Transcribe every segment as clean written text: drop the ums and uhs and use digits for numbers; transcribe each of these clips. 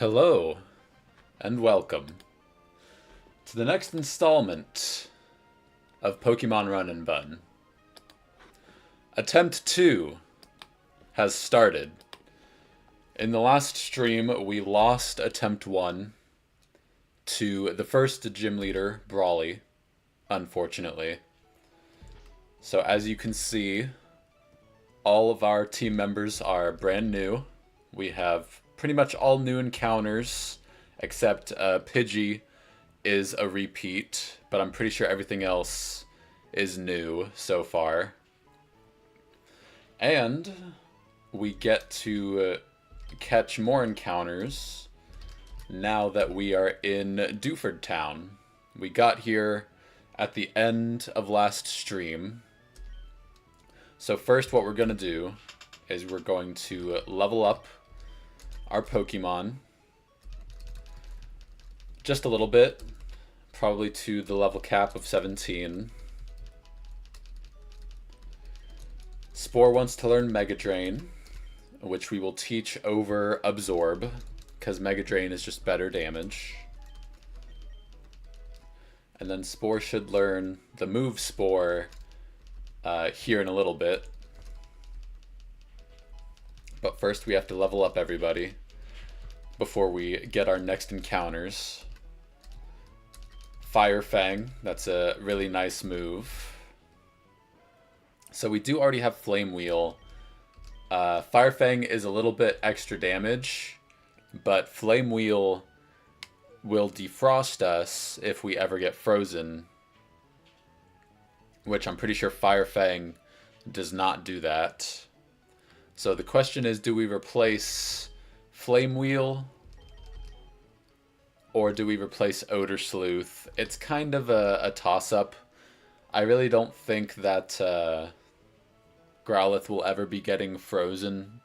Hello, and welcome to the next installment of Pokemon Run and Bun. Attempt 2 has started. In the last stream, we lost Attempt 1 to the first gym leader, Brawly, unfortunately. So as you can see, all of our team members are brand new. We have pretty much all new encounters, except Pidgey is a repeat, but I'm pretty sure everything else is new so far. And we get to catch more encounters now that we are in Dewford Town. We got here at the end of last stream. So first what we're going to do is we're going to level up our Pokemon just a little bit, probably to the level cap of 17. Spore wants to learn Mega Drain, which we will teach over Absorb, because Mega Drain is just better damage. And then Spore should learn the move Spore here in a little bit. But first we have to level up everybody before we get our next encounters. Fire Fang, that's a really nice move. So we do already have Flame Wheel. Fire Fang is a little bit extra damage, but Flame Wheel will defrost us if we ever get frozen, which I'm pretty sure Fire Fang does not do that. So the question is, do we replace Flame Wheel or do we replace Odor Sleuth? It's kind of a toss-up. I really don't think that Growlithe will ever be getting frozen,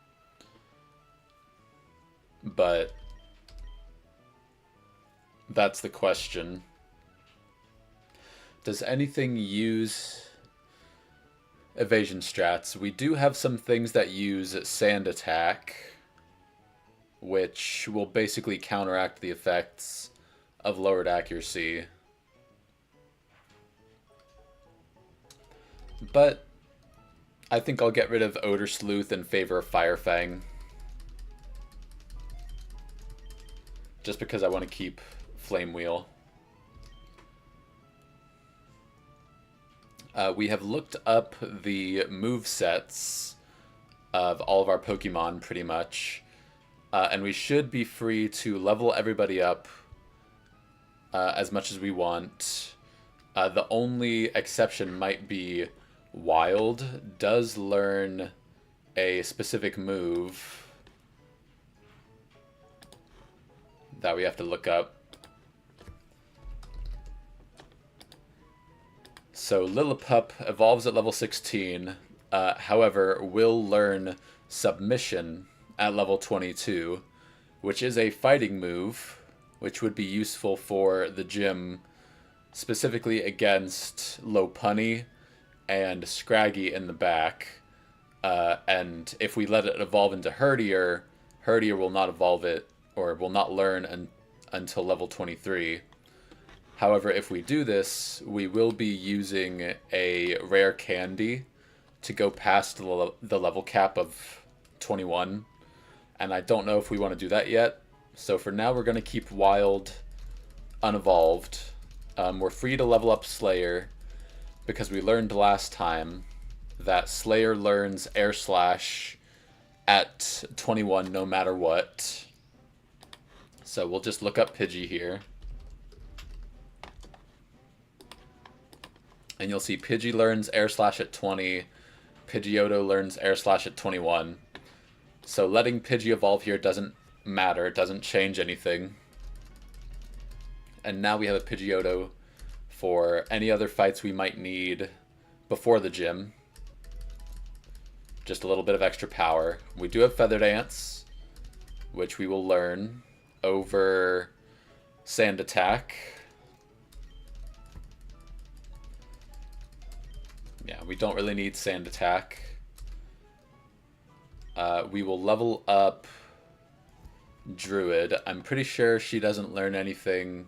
but that's the question. Does anything use evasion strats? We do have some things that use Sand Attack, which will basically counteract the effects of lowered accuracy. But I think I'll get rid of Odor Sleuth in favor of Fire Fang, just because I want to keep Flame Wheel. We have looked up the movesets of all of our Pokemon, pretty much. And we should be free to level everybody up as much as we want. The only exception might be Wild does learn a specific move that we have to look up. So Lillipup evolves at level 16, however, will learn Submission at level 22, which is a fighting move, which would be useful for the gym, specifically against Lopunny and Scraggy in the back. And if we let it evolve into Herdier, Herdier will not evolve it, or will not learn until level 23. However, if we do this, we will be using a rare candy to go past the level cap of 21. And I don't know if we want to do that yet. So for now, we're going to keep Wild unevolved. We're free to level up Slayer, because we learned last time that Slayer learns Air Slash at 21 no matter what. So we'll just look up Pidgey here. And you'll see Pidgey learns Air Slash at 20. Pidgeotto learns Air Slash at 21. So letting Pidgey evolve here doesn't matter. It doesn't change anything. And now we have a Pidgeotto for any other fights we might need before the gym. Just a little bit of extra power. We do have Feather Dance, which we will learn over Sand Attack. Yeah, we don't really need Sand Attack. We will level up Druid. I'm pretty sure she doesn't learn anything.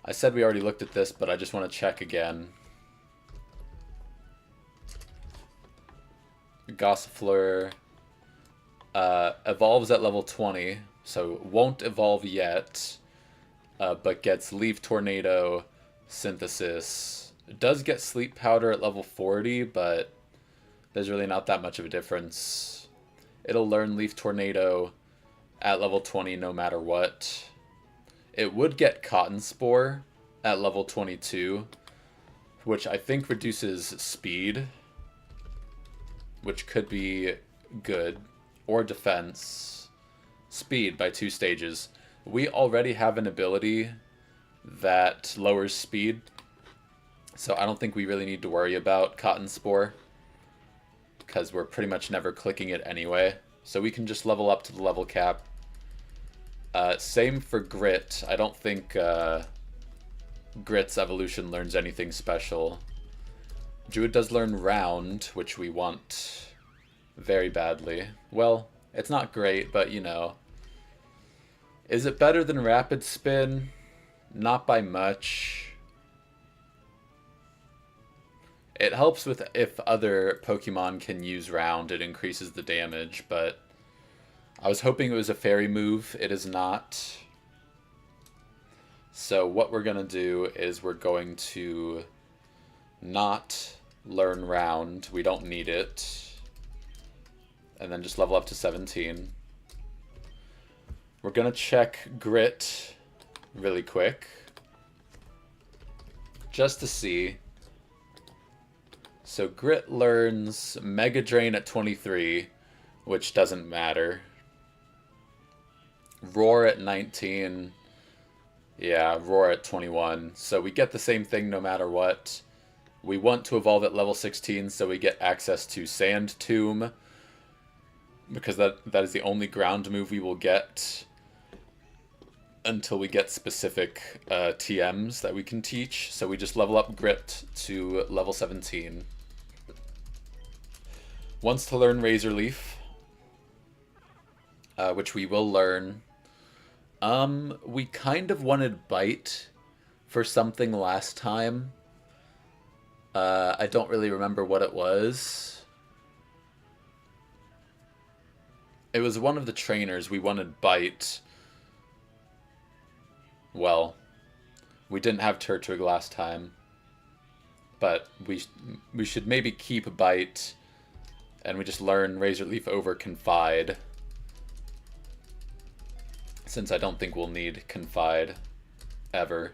I said we already looked at this, but I just want to check again. Gossifleur evolves at level 20, so won't evolve yet, but gets Leaf Tornado, Synthesis. It does get Sleep Powder at level 40, but there's really not that much of a difference. It'll learn Leaf Tornado at level 20 no matter what. It would get Cotton Spore at level 22, which I think reduces speed, which could be good, or defense. Speed by 2 stages. We already have an ability that lowers speed, so I don't think we really need to worry about Cotton Spore, because we're pretty much never clicking it anyway. So we can just level up to the level cap. Same for Grit. I don't think Grit's evolution learns anything special. Druid does learn Round, which we want very badly. Well, it's not great, but you know. Is it better than Rapid Spin? Not by much. It helps with if other Pokemon can use Round, it increases the damage, but I was hoping it was a fairy move. It is not. So what we're going to do is we're going to not learn Round. We don't need it. And then just level up to 17. We're going to check Grit really quick, just to see. So Grit learns Mega Drain at 23, which doesn't matter. Roar at 19. Yeah, Roar at 21. So we get the same thing no matter what. We want to evolve at level 16 so we get access to Sand Tomb, because that is the only ground move we will get until we get specific TMs that we can teach. So we just level up Grit to level 17. Wants to learn Razor Leaf, which we will learn. We kind of wanted Bite for something last time. I don't really remember what it was. It was one of the trainers. We wanted Bite. Well, we didn't have Turtwig last time, but we should maybe keep Bite, and we just learn Razor Leaf over Confide, since I don't think we'll need Confide ever.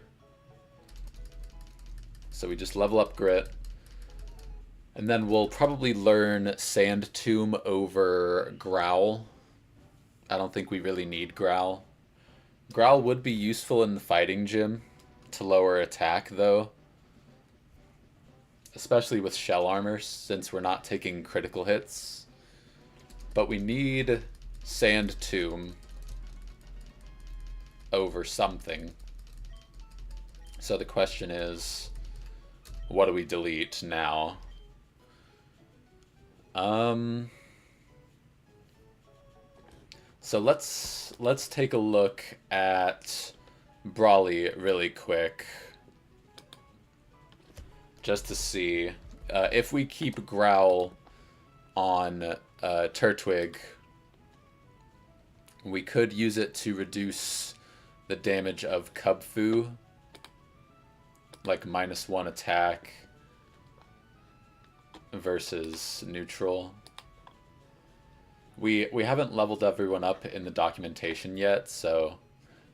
So we just level up Grit, and then we'll probably learn Sand Tomb over Growl. I don't think we really need Growl. Growl would be useful in the fighting gym to lower attack, though. Especially with Shell Armor, since we're not taking critical hits. But we need Sand Tomb over something. So the question is, what do we delete now? So let's take a look at Brawly really quick, just to see if we keep Growl on Turtwig, we could use it to reduce the damage of Kubfu, like -1 attack versus neutral. We haven't leveled everyone up in the documentation yet, so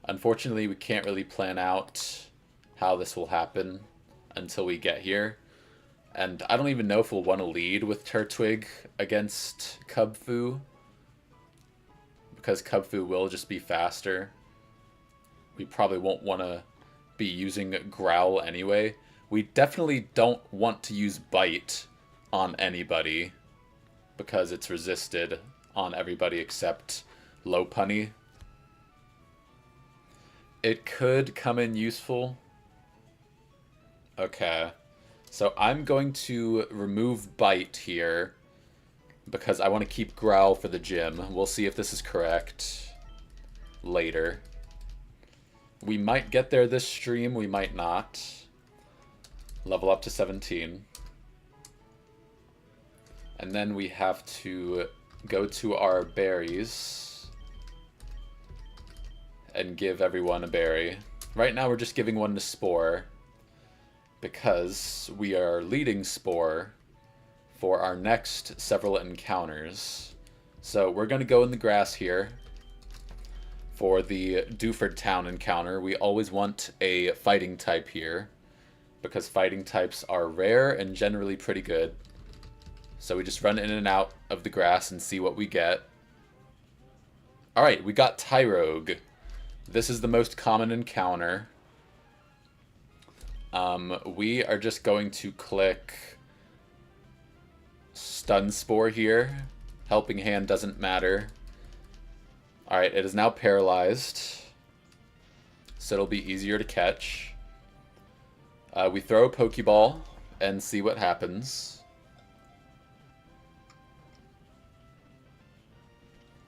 unfortunately we can't really plan out how this will happen until we get here. And I don't even know if we'll want to lead with Turtwig against Kubfu, because Kubfu will just be faster. We probably won't want to be using Growl anyway. We definitely don't want to use Bite on anybody, because it's resisted on everybody except Lopunny. It could come in useful. Okay, so I'm going to remove Bite here because I want to keep Growl for the gym. We'll see if this is correct. later. We might get there this stream, we might not. Level up to 17. And then we have to go to our berries and give everyone a berry. Right now we're just giving one to Spore because we are leading Spore for our next several encounters. So we're going to go in the grass here for the Dewford Town encounter. We always want a fighting type here because fighting types are rare and generally pretty good. So we just run in and out of the grass and see what we get. Alright, we got Tyrogue. This is the most common encounter. We are just going to click Stun Spore here. Helping Hand doesn't matter. Alright, it is now paralyzed. So it'll be easier to catch. We throw a Pokeball and see what happens.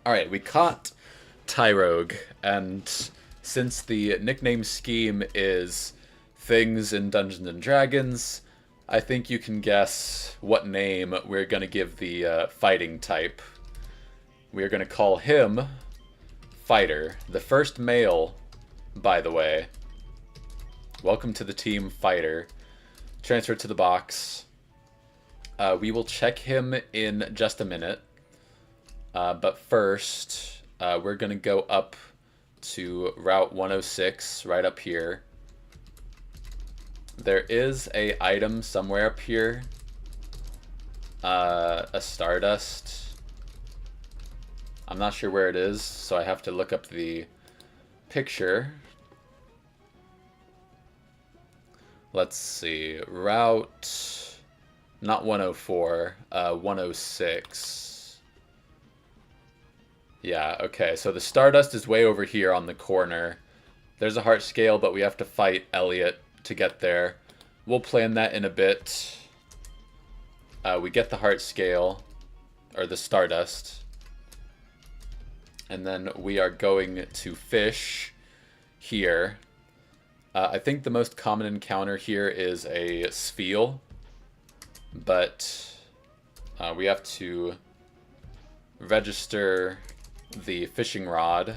Alright, we caught Tyrogue, and since the nickname scheme is Things in Dungeons and Dragons, I think you can guess what name we're going to give the fighting type. We're going to call him Fighter, the first male, by the way. Welcome to the team, Fighter. Transfer to the box. We will check him in just a minute. But first, we're going to go up to Route 106, right up here. There is a item somewhere up here. A Stardust. I'm not sure where it is, so I have to look up the picture. Let's see. Route... Not 104. 106. Yeah, okay. So the Stardust is way over here on the corner. There's a heart scale, but we have to fight Elliot to get there. We'll plan that in a bit. We get the heart scale, or the Stardust. And then we are going to fish here. I think the most common encounter here is a Spheal. But we have to register the fishing rod.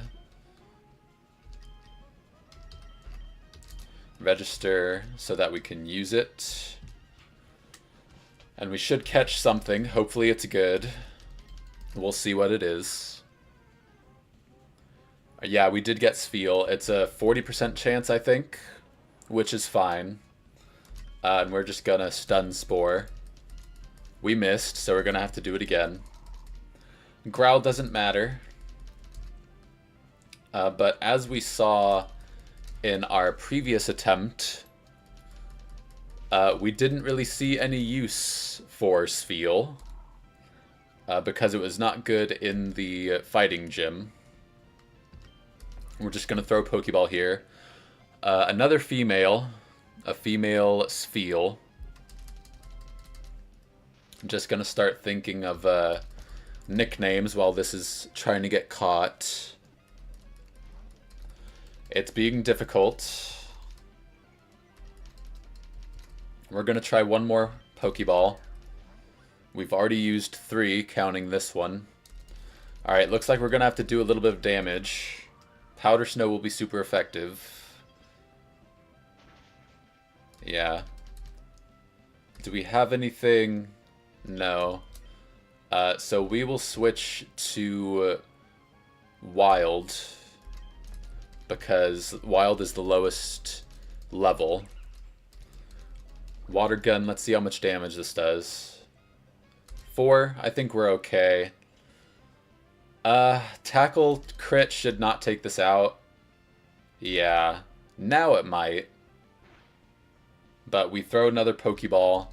Register so that we can use it. And we should catch something. Hopefully it's good. We'll see what it is. Yeah, we did get Spheal. It's a 40% chance, I think, which is fine. And we're just gonna Stun Spore. We missed, so we're gonna have to do it again. Growl doesn't matter. But as we saw in our previous attempt, we didn't really see any use for Spheal. Because it was not good in the fighting gym. We're just going to throw a Pokeball here. Another female. A female Spheal. I'm just going to start thinking of nicknames while this is trying to get caught. It's being difficult. We're going to try one more Pokeball. We've already used 3, counting this one. Alright, looks like we're going to have to do a little bit of damage. Powder Snow will be super effective. Yeah. Do we have anything? No. So we will switch to Wild. Because Wild is the lowest level. Water Gun, let's see how much damage this does. 4, I think we're okay. Tackle crit should not take this out. Yeah, now it might. But we throw another Pokeball.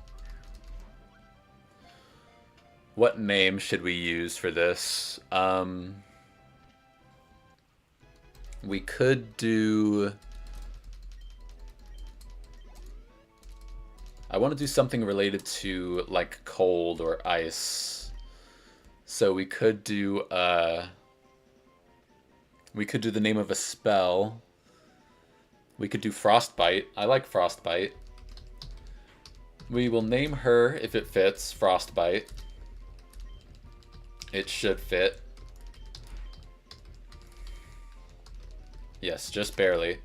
What name should we use for this? We could do... I want to do something related to, like, cold or ice. So we could do, We could do the name of a spell. We could do Frostbite. I like Frostbite. We will name her, if it fits, Frostbite. It should fit. Yes, just barely.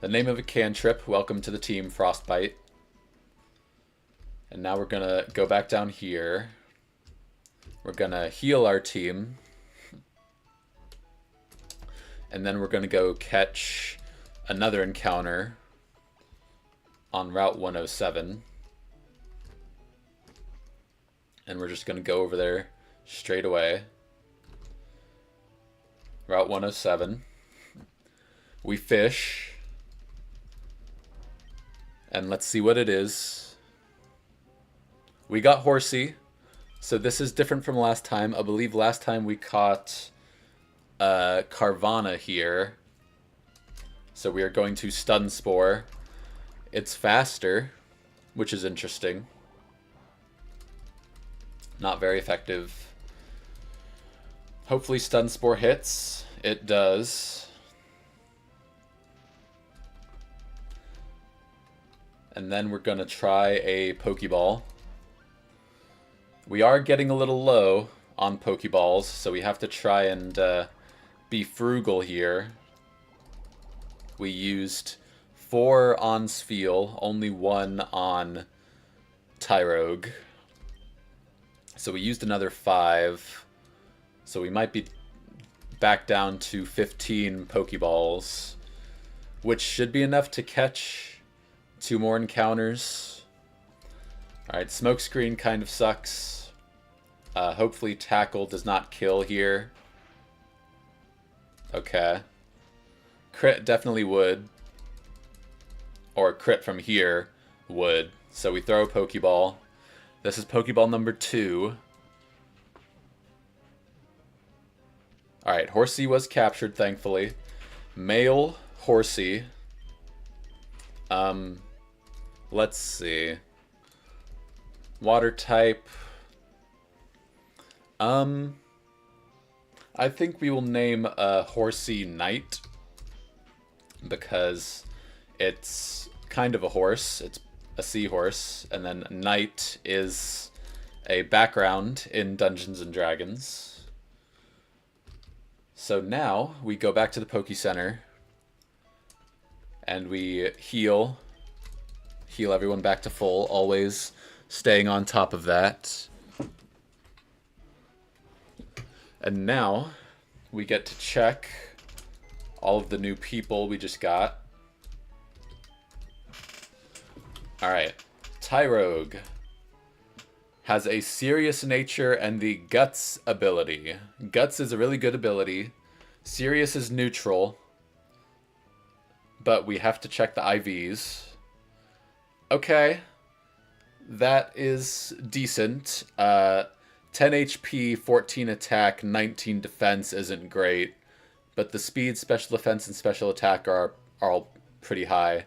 The name of a cantrip. Welcome to the team, Frostbite. And now we're going to go back down here. We're going to heal our team. And then we're going to go catch another encounter on Route 107. And we're just going to go over there straight away. Route 107. We fish. And let's see what it is. We got Horsey. So this is different from last time. I believe last time we caught Carvana here. So we are going to Stun Spore. It's faster, which is interesting. Not very effective. Hopefully Stun Spore hits. It does. And then we're going to try a Pokeball. We are getting a little low on Pokeballs, so we have to try and be frugal here. We used 4 on Spheal, only 1 on Tyrogue. So we used another 5. So we might be back down to 15 Pokeballs, which should be enough to catch 2 more encounters. Alright, Smokescreen kind of sucks. Hopefully Tackle does not kill here. Okay. Crit definitely would. Or crit from here would. So we throw a Pokeball. This is Pokeball number 2. Alright, Horsey was captured, thankfully. Male Horsey. Let's see. Water type. I think we will name Horsey Knight. Because it's kind of a horse. It's a seahorse. And then Knight is a background in Dungeons and Dragons. So now we go back to the Poke Center. And we heal. Heal everyone back to full. Always staying on top of that. And now we get to check all of the new people we just got. Alright. Tyrogue has a serious nature and the Guts ability. Guts is a really good ability. Serious is neutral. But we have to check the IVs. Okay. That is decent. 10 HP, 14 attack, 19 defense isn't great. But the speed, special defense, and special attack are all pretty high.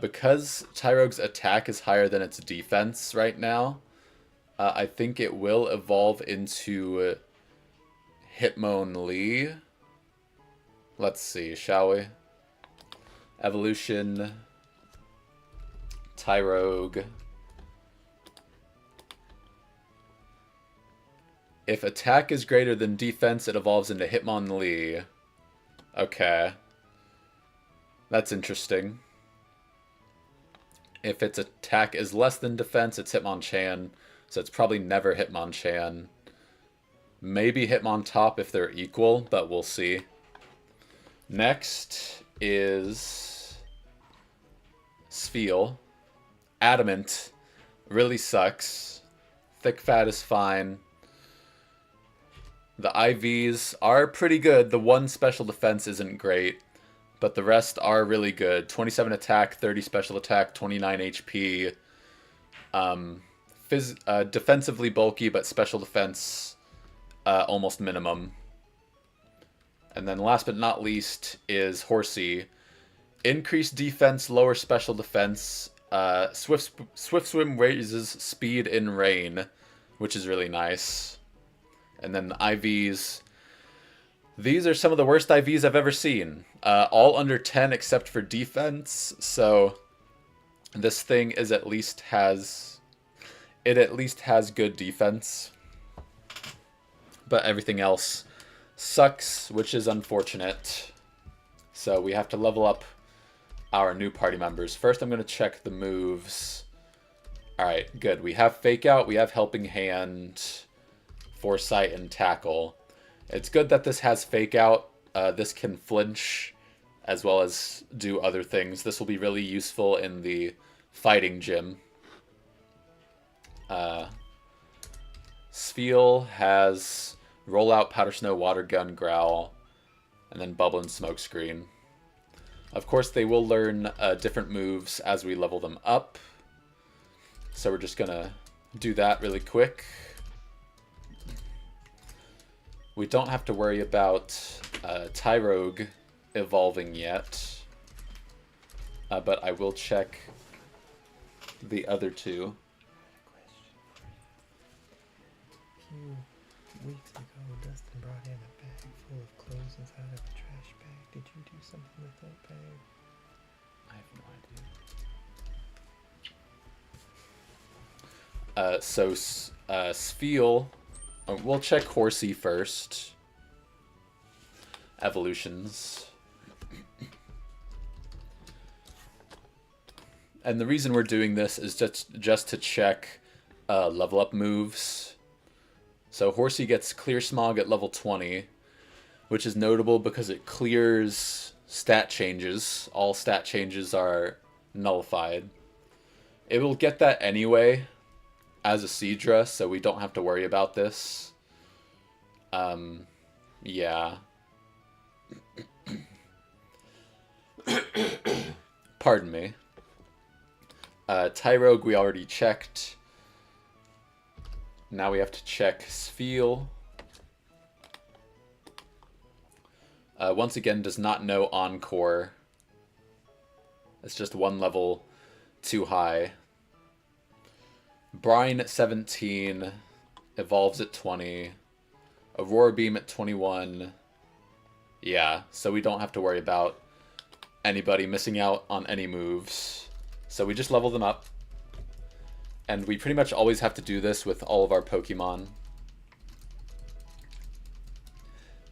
Because Tyrogue's attack is higher than its defense right now, I think it will evolve into Hitmonlee. Let's see, shall we? Evolution. Tyrogue. If attack is greater than defense, it evolves into Hitmonlee. Okay. That's interesting. If its attack is less than defense, it's Hitmonchan. So it's probably never Hitmonchan. Maybe Hitmontop if they're equal, but we'll see. Next is Spheal. Adamant really sucks. Thick Fat is fine. The IVs are pretty good. The one special defense isn't great, but the rest are really good. 27 attack, 30 special attack, 29 HP. Defensively bulky, but special defense almost minimum. And then last but not least is Horsey. Increased defense, lower special defense. Swift Swim raises speed in rain, which is really nice. And then the IVs These are some of the worst IVs I've ever seen. All under 10 except for defense, so this thing is at least has good defense. But everything else sucks, which is unfortunate. So we have to level up our new party members. First, I'm going to check the moves. Alright, good. We have Fake Out, we have Helping Hand, Foresight, and Tackle. It's good that this has Fake Out. This can flinch as well as do other things. This will be really useful in the fighting gym. Sfeel has Rollout, Powder Snow, Water Gun, Growl, and then Bubble and Smokescreen. Of course, they will learn different moves as we level them up. So we're just gonna do that really quick. We don't have to worry about Tyrogue evolving yet. But I will check the other two. A few weeks ago, Dustin brought in a bag full of clothes inside of a trash bag. Did you do something with that bag? I have no idea. Sfeel. We'll check Horsey first. Evolutions. And the reason we're doing this is just to check level up moves. So Horsey gets Clear Smog at level 20, which is notable because it clears stat changes. All stat changes are nullified. It will get that anyway as a Seadra, so we don't have to worry about this. Yeah. Pardon me. Tyrogue we already checked. Now we have to check Sfeel. Once again, does not know Encore. It's just one level too high. Brine at 17. Evolves at 20. Aurora Beam at 21. Yeah, so we don't have to worry about anybody missing out on any moves. So we just level them up. And we pretty much always have to do this with all of our Pokemon.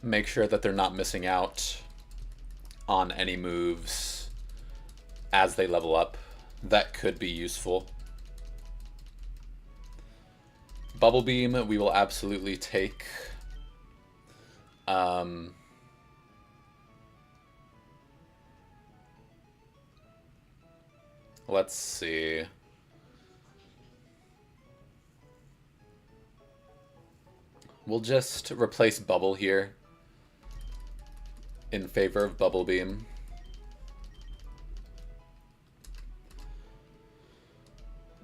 Make sure that they're not missing out on any moves as they level up. That could be useful. Bubble Beam we will absolutely take. Let's see. We'll just replace Bubble here in favor of Bubble Beam.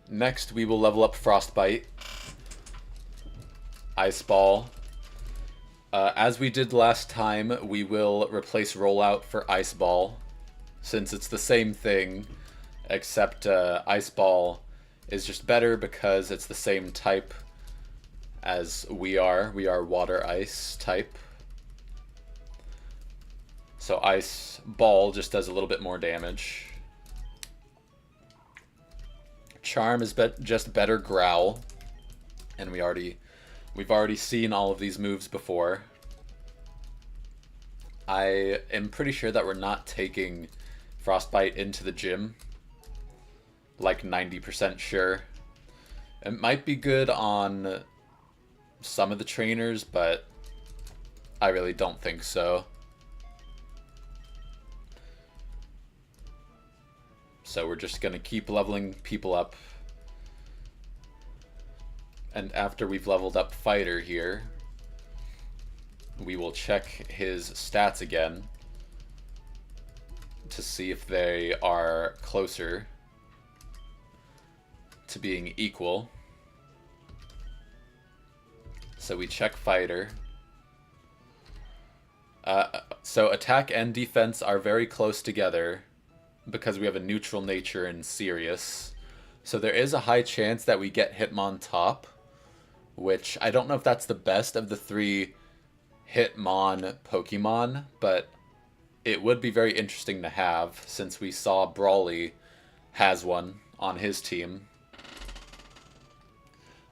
Next, we will level up Frostbite. Ice Ball. As we did last time, we will replace Rollout for Ice Ball, since it's the same thing, except Ice Ball is just better because it's the same type as we are. We are Water Ice type. So Ice Ball just does a little bit more damage. Charm is just better Growl, and we've already seen all of these moves before. I am pretty sure that we're not taking Frostbite into the gym. Like 90% sure. It might be good on some of the trainers, but I really don't think so. So we're just going to keep leveling people up. And after we've leveled up Fighter here, we will check his stats again to see if they are closer to being equal. So we check Fighter. So attack and defense are very close together because we have a neutral nature in Sirius. So there is a high chance that we get Hitmontop, which I don't know if that's the best of the three Hitmon Pokemon, but it would be very interesting to have since we saw Brawly has one on his team.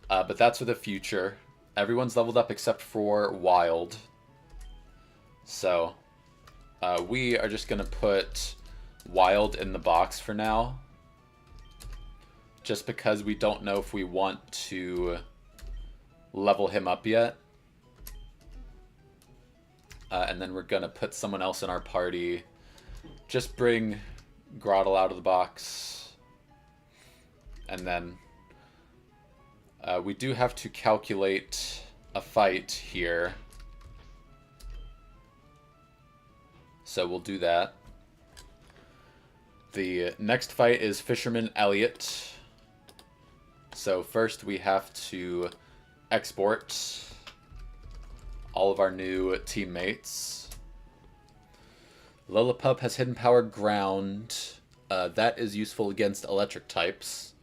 But that's for the future. Everyone's leveled up except for Wild. So we are just going to put Wild in the box for now. Just because we don't know if we want to level him up yet. And then we're going to put someone else in our party. Just bring Groddle out of the box. And then we do have to calculate a fight here. So we'll do that. The next fight is Fisherman Elliot. So first we have to export all of our new teammates. Lillipup has Hidden Power Ground. That is useful against electric types.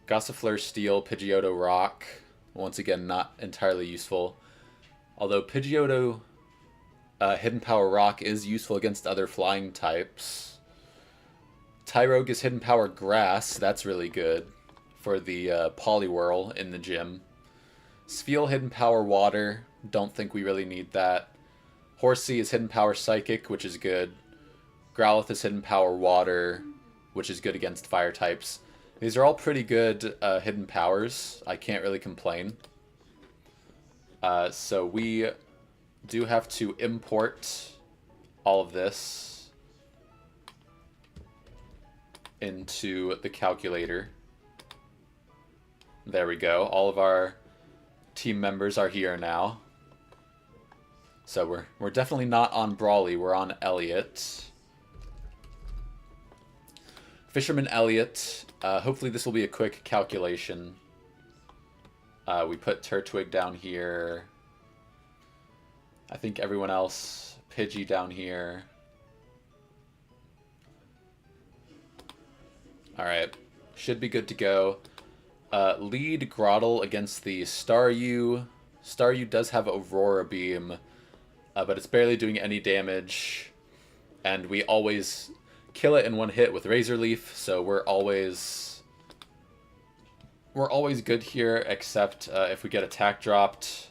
Gossifleur Steel, Pidgeotto Rock. Once again, not entirely useful. Although Pidgeotto Hidden Power Rock is useful against other flying types. Tyrogue is Hidden Power Grass. That's really good for the Poliwhirl in the gym. Spheal Hidden Power Water. Don't think we really need that. Horsey is Hidden Power Psychic, which is good. Growlithe is Hidden Power Water, which is good against fire types. These are all pretty good hidden powers. I can't really complain. So we do have to import all of this into the calculator. There we go. All of our team members are here now. So we're definitely not on Brawly. We're on Elliot. Fisherman Elliot. Hopefully this will be a quick calculation. We put Turtwig down here. I think everyone else. Pidgey down here. Alright. Should be good to go. Lead Groddle against the Staryu. Staryu does have Aurora Beam, but it's barely doing any damage. And we always kill it in one hit with Razor Leaf, so we're always good here, except if we get attack dropped.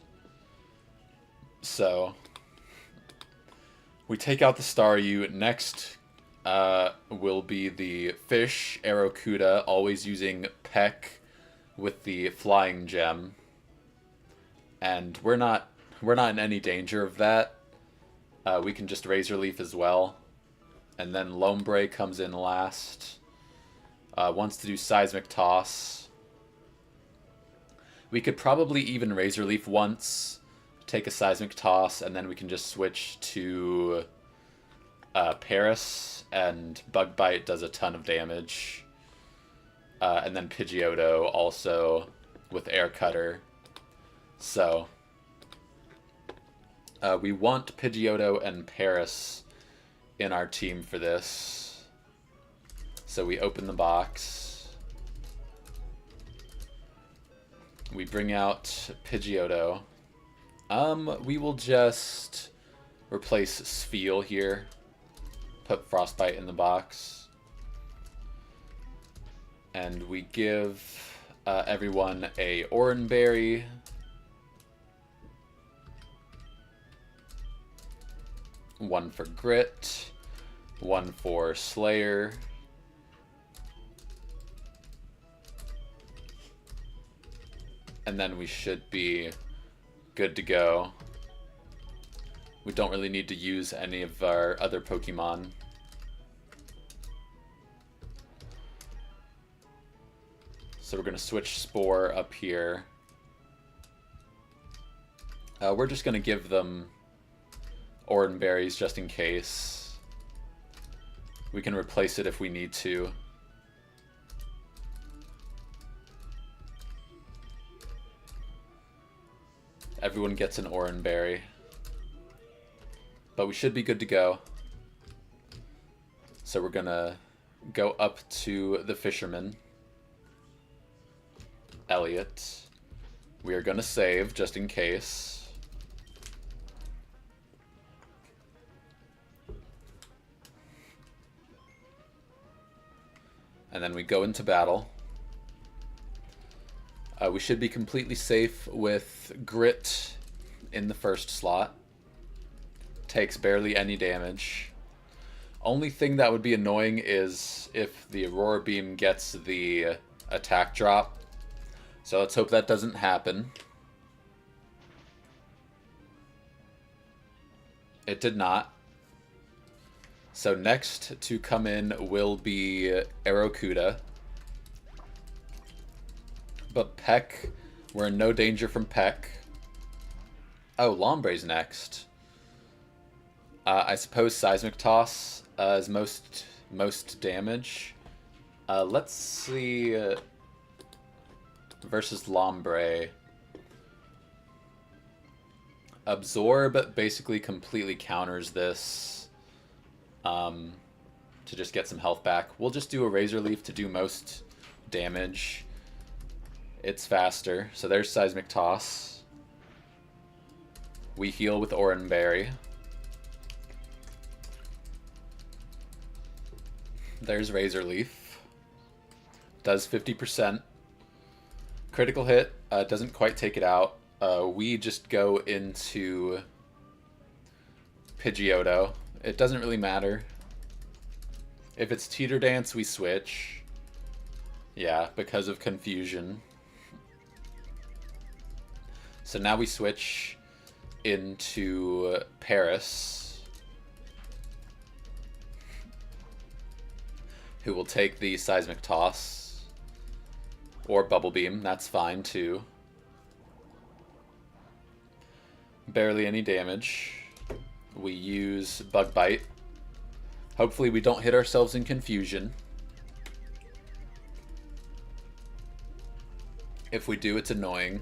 So we take out the Staryu. Next will be the fish, Arrokuda, always using Peck with the flying gem. And we're not in any danger of that. We can just Razor Leaf as well. And then Lombre comes in last. Wants to do Seismic Toss. We could probably even Razor Leaf once, take a Seismic Toss, and then we can just switch to Paris, and Bug Bite does a ton of damage. And then Pidgeotto also with Air Cutter. So we want Pidgeotto and Paris in our team for this. So we open the box. We bring out Pidgeotto. We will just replace Spheal here. Put Frostbite in the box. And we give everyone a Oranberry. One for Grit. One for Slayer. And then we should be good to go. We don't really need to use any of our other Pokemon. So we're going to switch Spore up here. We're just going to give them Oranberries just in case. We can replace it if we need to. Everyone gets an Oranberry. But we should be good to go. So we're gonna go up to the Fisherman. Elliot. We are gonna save just in case. And then we go into battle. We should be completely safe with Grit in the first slot. Takes barely any damage. Only thing that would be annoying is if the Aurora Beam gets the attack drop. So let's hope that doesn't happen. It did not. So next to come in will be Aerocuda. But Peck, we're in no danger from Peck. Oh, Lombre's next. I suppose Seismic Toss is most damage. Let's see versus Lombre. Absorb basically completely counters this to just get some health back. We'll just do a Razor Leaf to do most damage. It's faster. So there's Seismic Toss. We heal with Oran Berry. There's Razor Leaf. Does 50%. Critical hit. Doesn't quite take it out. We just go into Pidgeotto. It doesn't really matter. If it's Teeter Dance, we switch. Yeah, because of confusion. So now we switch into Paris, who will take the Seismic Toss. Or Bubble Beam, that's fine too. Barely any damage. We use Bug Bite. Hopefully we don't hit ourselves in confusion. If we do, it's annoying.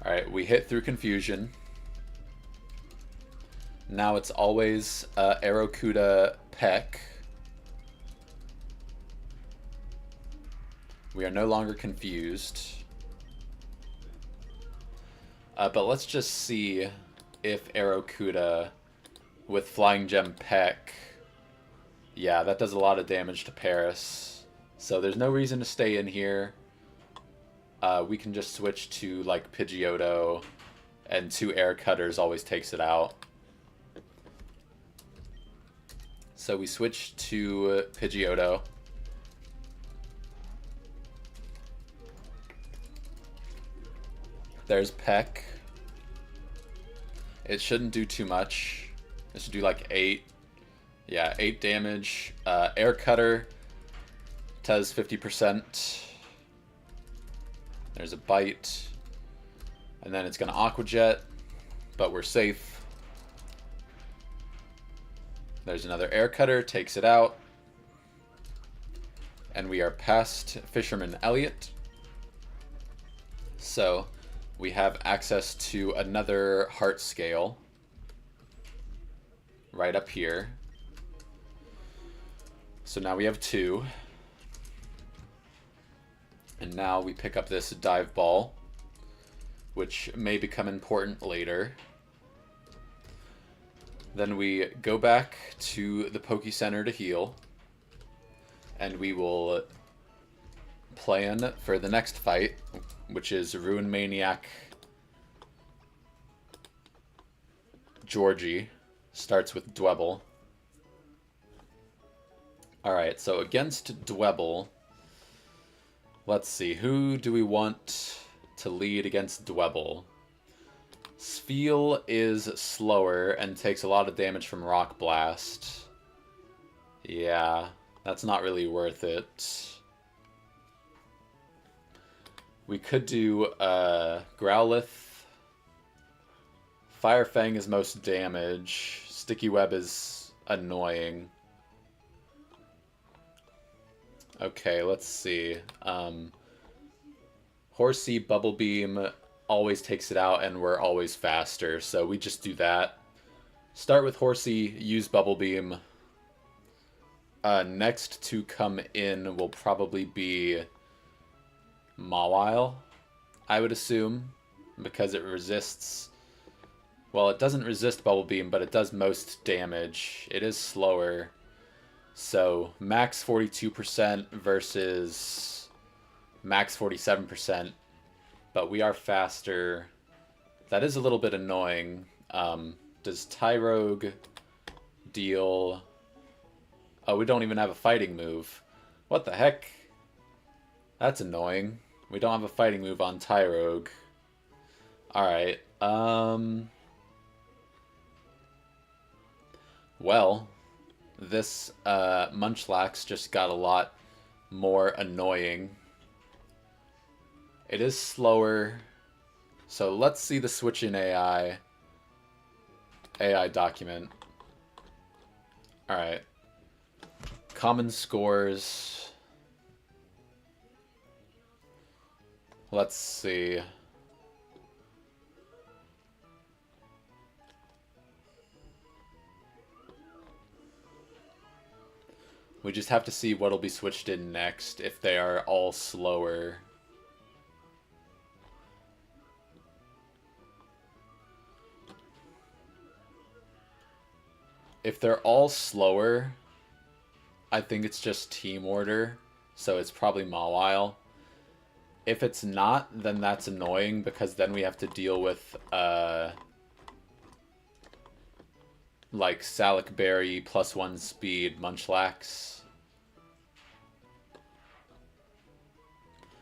Alright, we hit through confusion. Now it's always Aerocuda Peck. We are no longer confused. But let's just see if Aerocuda with Flying Gem Peck. Yeah, that does a lot of damage to Paris. So there's no reason to stay in here. We can just switch to like Pidgeotto, and 2 Air Cutters always takes it out. So we switch to Pidgeotto. There's Peck. It shouldn't do too much. It should do like 8. Yeah, 8 damage. Air Cutter does 50%. There's a Bite. And then it's going to Aqua Jet, but we're safe. There's another Air Cutter, takes it out. And we are past Fisherman Elliot. So we have access to another Heart Scale right up here. So now we have 2. And now we pick up this Dive Ball, which may become important later. Then we go back to the Poke Center to heal. And we will plan for the next fight, which is Ruin Maniac Georgie. Starts with Dwebble. Alright, so against Dwebble, let's see, who do we want to lead against Dwebble? Spheal is slower and takes a lot of damage from Rock Blast. Yeah, that's not really worth it. We could do Growlithe. Fire Fang is most damage. Sticky Web is annoying. Okay, let's see. Horsey, Bubble Beam always takes it out, and we're always faster, so we just do that. Start with Horsey, use Bubble Beam. Next to come in will probably be Mawile, I would assume, because it resists... Well, it doesn't resist Bubble Beam, but it does most damage. It is slower. So max 42% versus max 47%, but we are faster. That is a little bit annoying. Does Tyrogue deal... Oh, we don't even have a fighting move. What the heck? That's annoying. We don't have a fighting move on Tyrogue. Alright, well, this Munchlax just got a lot more annoying. It is slower. So let's see the switch in AI document. Alright. Common scores. Let's see. We just have to see what'll be switched in next if they are all slower. If they're all slower, I think it's just team order, so it's probably Mawile. If it's not, then that's annoying because then we have to deal with like Salicberry +1 speed Munchlax.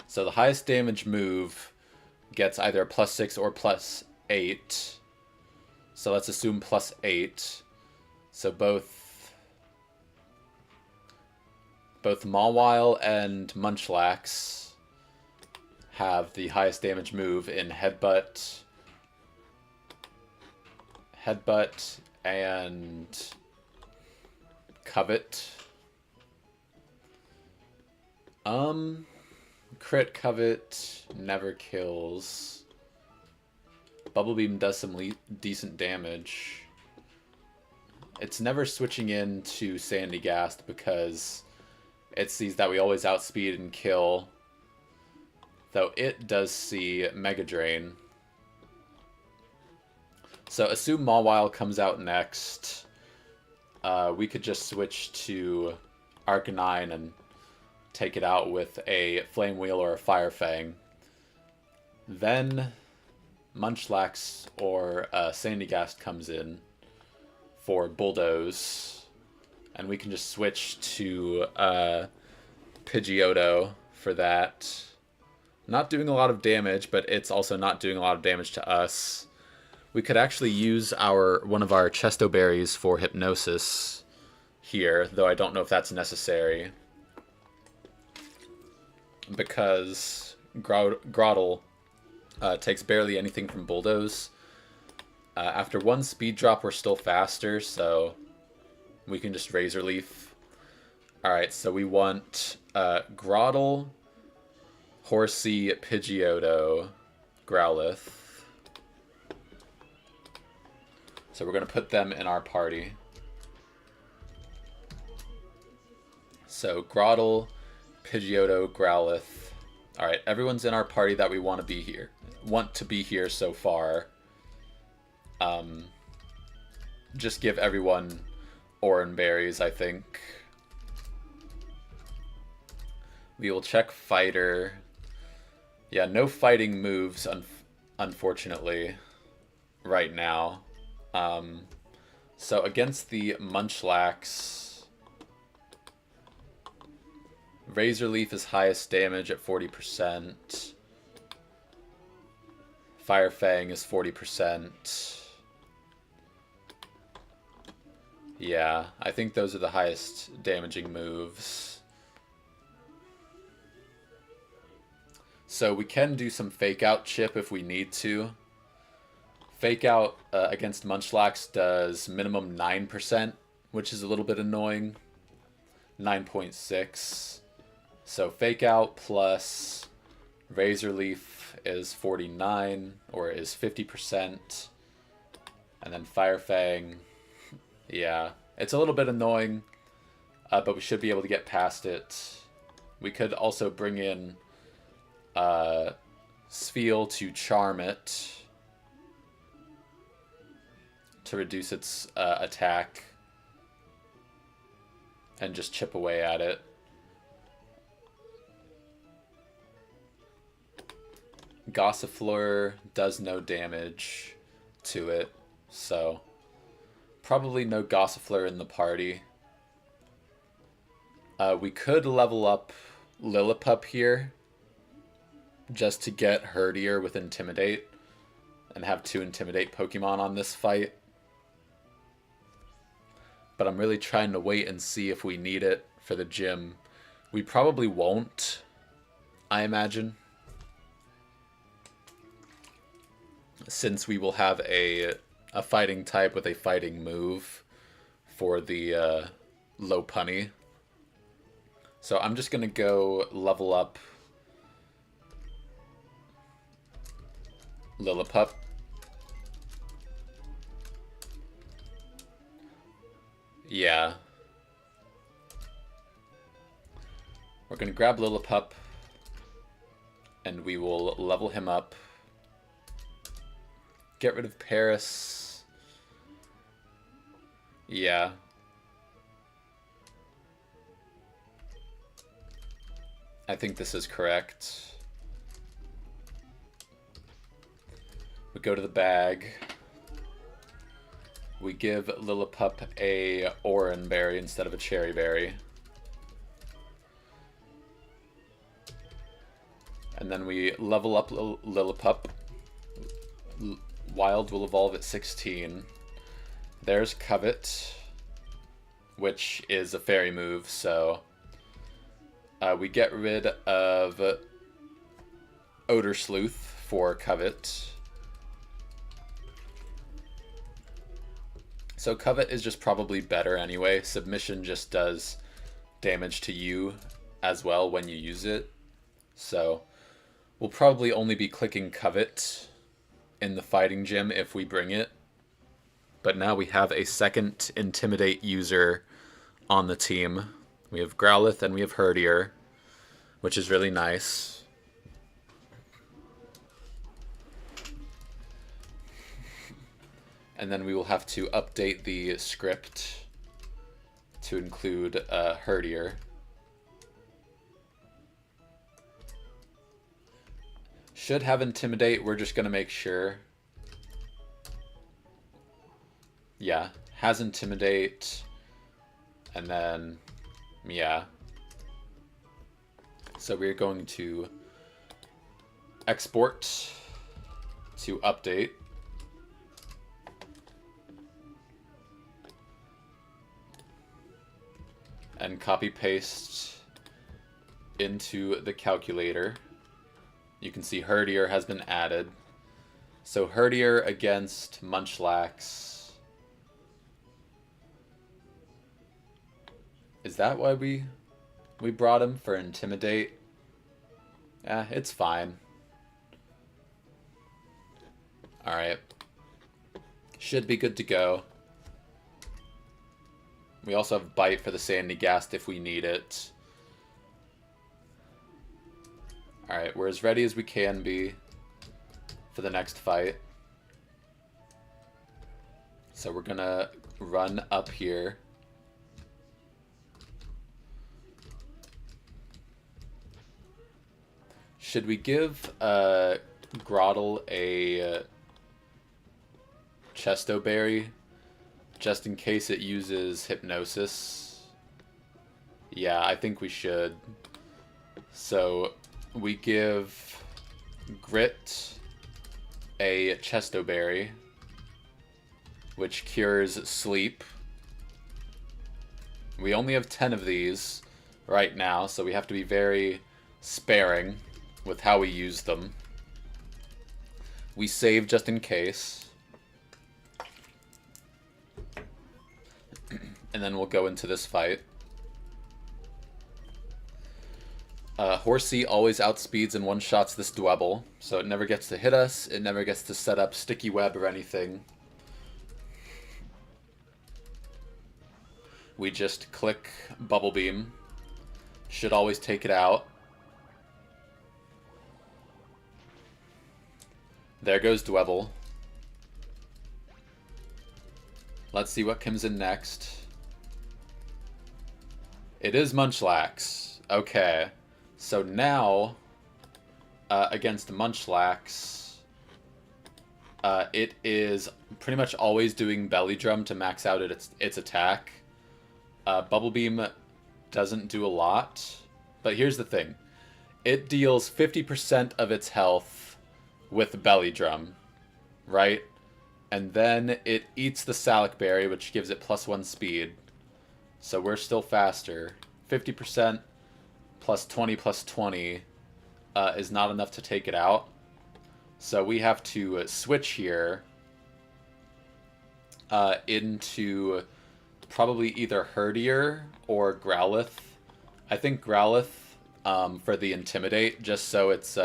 So the highest damage move gets either a +6 or +8. So let's assume +8. So both Mawile and Munchlax have the highest damage move in Headbutt, and Covet. Crit Covet never kills. Bubble Beam does some decent damage. It's never switching into Sandygast because it sees that we always outspeed and kill. Though it does see Mega Drain. So assume Mawile comes out next. We could just switch to Arcanine and take it out with a Flame Wheel or a Fire Fang. Then Munchlax or Sandygast comes in for Bulldoze. And we can just switch to Pidgeotto for that. Not doing a lot of damage, but it's also not doing a lot of damage to us. We could actually use one of our Chesto Berries for Hypnosis here, though I don't know if that's necessary. Because Grotle takes barely anything from Bulldoze. After one speed drop, we're still faster, so we can just Razor Leaf. Alright, so we want Grotle, Horsey, Pidgeotto, Growlithe. So we're going to put them in our party. So Grotle, Pidgeotto, Growlithe. Alright, everyone's in our party that we want to be here so far. Just give everyone Oran Berries, I think. We will check Fighter. Yeah, no fighting moves, unfortunately, right now. So against the Munchlax, Razor Leaf is highest damage at 40%. Fire Fang is 40%. Yeah, I think those are the highest damaging moves. So we can do some Fake Out Chip if we need to. Fake Out against Munchlax does minimum 9%, which is a little bit annoying. 9.6. So Fake Out plus Razor Leaf is 49, or is 50%. And then Fire Fang, yeah, it's a little bit annoying, but we should be able to get past it. We could also bring in Spheal to charm it to reduce its attack. and just chip away at it. Gossifleur does no damage to it, so probably no Gossifleur in the party. We could level up Lillipup here just to get Herdier with Intimidate and have 2 Intimidate Pokemon on this fight. But I'm really trying to wait and see if we need it for the gym. We probably won't, I imagine, since we will have a fighting type with a fighting move for the Lopunny. So I'm just going to go level up Lillipup. Yeah. We're going to grab Lillipup, and we will level him up. Get rid of Paris. Yeah. I think this is correct. We go to the bag. We give Lillipup a Oran Berry instead of a Cherry Berry. And then we level up Lillipup. Wild will evolve at 16. There's Covet, which is a fairy move, so we get rid of Odor Sleuth for Covet. So Covet is just probably better anyway. Submission just does damage to you as well when you use it. So we'll probably only be clicking Covet in the fighting gym if we bring it. But now we have a second Intimidate user on the team. We have Growlithe and we have Herdier, which is really nice. And then we will have to update the script to include Herdier. Should have Intimidate, we're just going to make sure. Yeah, has Intimidate, and then, yeah. So we're going to export to update. And copy paste into the calculator. You can see Herdier has been added. So Herdier against Munchlax. Is that why we brought him, for Intimidate? It's fine. Alright. Should be good to go. We also have Bite for the Sandygast if we need it. Alright, we're as ready as we can be for the next fight. So we're gonna run up here. Should we give Groddle a Chesto Berry? Just in case it uses Hypnosis. Yeah, I think we should. So we give Grit a Chesto Berry, which cures sleep. We only have 10 of these right now, so we have to be very sparing with how we use them. We save just in case. And then we'll go into this fight. Horsey always outspeeds and one-shots this Dwebble, so it never gets to hit us, it never gets to set up Sticky Web or anything. We just click Bubble Beam. Should always take it out. There goes Dwebble. Let's see what comes in next. It is Munchlax. Okay. So now, against Munchlax, it is pretty much always doing Belly Drum to max out its attack. Bubble Beam doesn't do a lot, but here's the thing. It deals 50% of its health with Belly Drum, right? And then it eats the Salic Berry, which gives it +1 speed. So we're still faster. 50% plus 20 plus 20 is not enough to take it out. So we have to switch here into probably either Herdier or Growlithe. I think Growlithe for the Intimidate, just so it's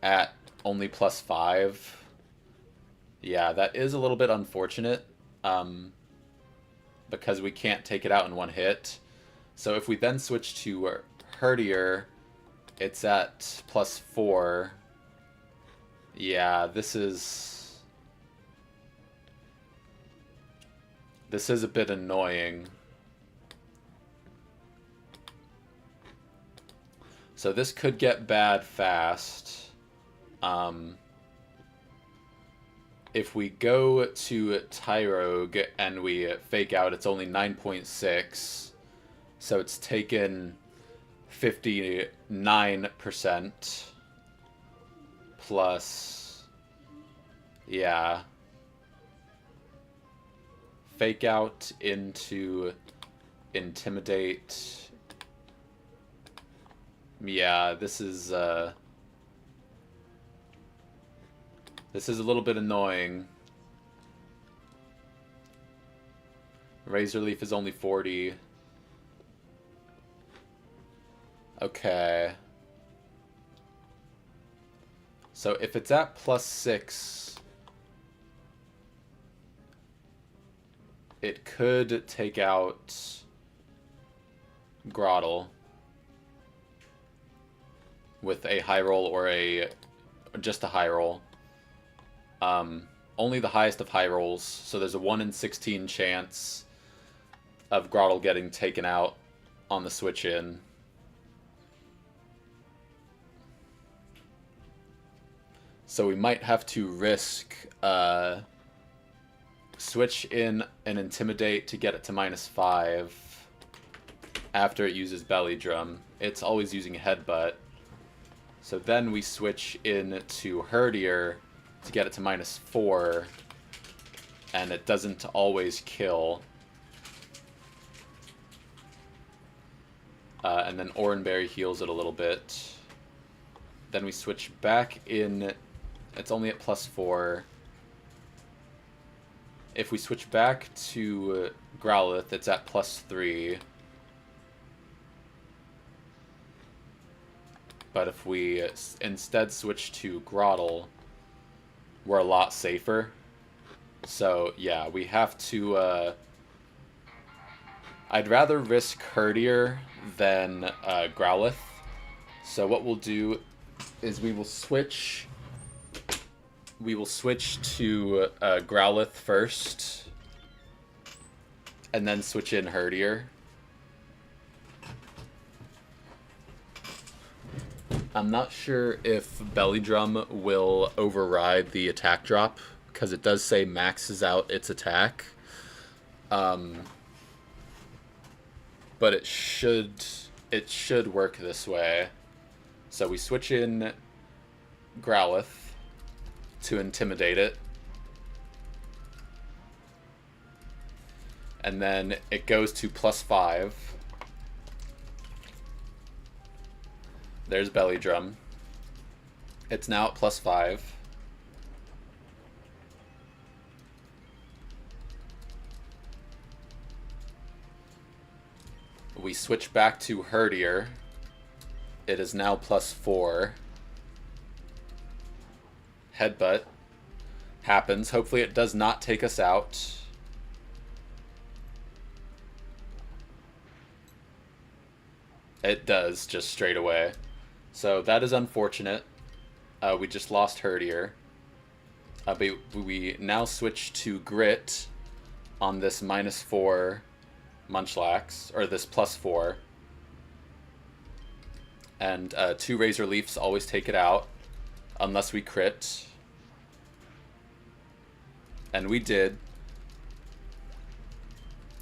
at only +5. Yeah, that is a little bit unfortunate because we can't take it out in one hit. So if we then switch to Herdier, it's at +4. Yeah, this is a bit annoying. So this could get bad fast. If we go to Tyrogue and we fake out, it's only 9.6. So it's taken 59% plus, yeah. Fake out into Intimidate. Yeah, this is a little bit annoying. Razor Leaf is only 40. Okay. So if it's at +6, it could take out Grotle with a high roll or just a high roll. Only the highest of high rolls, so there's a 1 in 16 chance of Grotle getting taken out on the switch in. So we might have to risk switch in an Intimidate to get it to -5 after it uses Belly Drum. It's always using Headbutt. So then we switch in to Herdier to get it to -4, and it doesn't always kill. And then Oranberry heals it a little bit. Then we switch back in. It's only at +4. If we switch back to Growlithe, it's at +3. But if we instead switch to Grotle, we're a lot safer. So yeah, we have to... I'd rather risk Herdier than Growlithe. So what we'll do is we will switch to Growlithe first, and then switch in Herdier. I'm not sure if Belly Drum will override the attack drop, because it does say maxes out its attack. But it should work this way. So we switch in Growlithe to Intimidate it. And then it goes to +5. There's Belly Drum. It's now at +5. We switch back to Herdier. It is now +4. Headbutt happens. Hopefully it does not take us out. It does, just straight away. So that is unfortunate. We just lost Herdier. But we now switch to Grit on this -4 Munchlax, or this +4. And 2 Razor Leafs always take it out, unless we crit. And we did.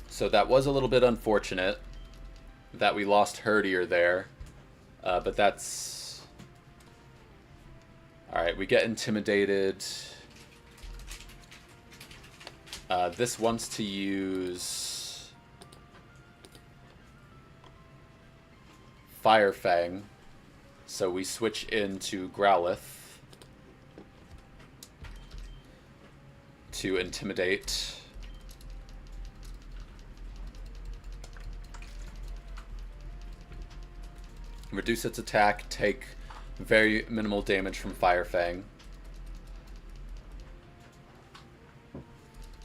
So that was a little bit unfortunate that we lost Herdier there. But that's... Alright, we get intimidated. This wants to use Fire Fang. So we switch into Growlithe to intimidate. Reduce its attack, take very minimal damage from Fire Fang.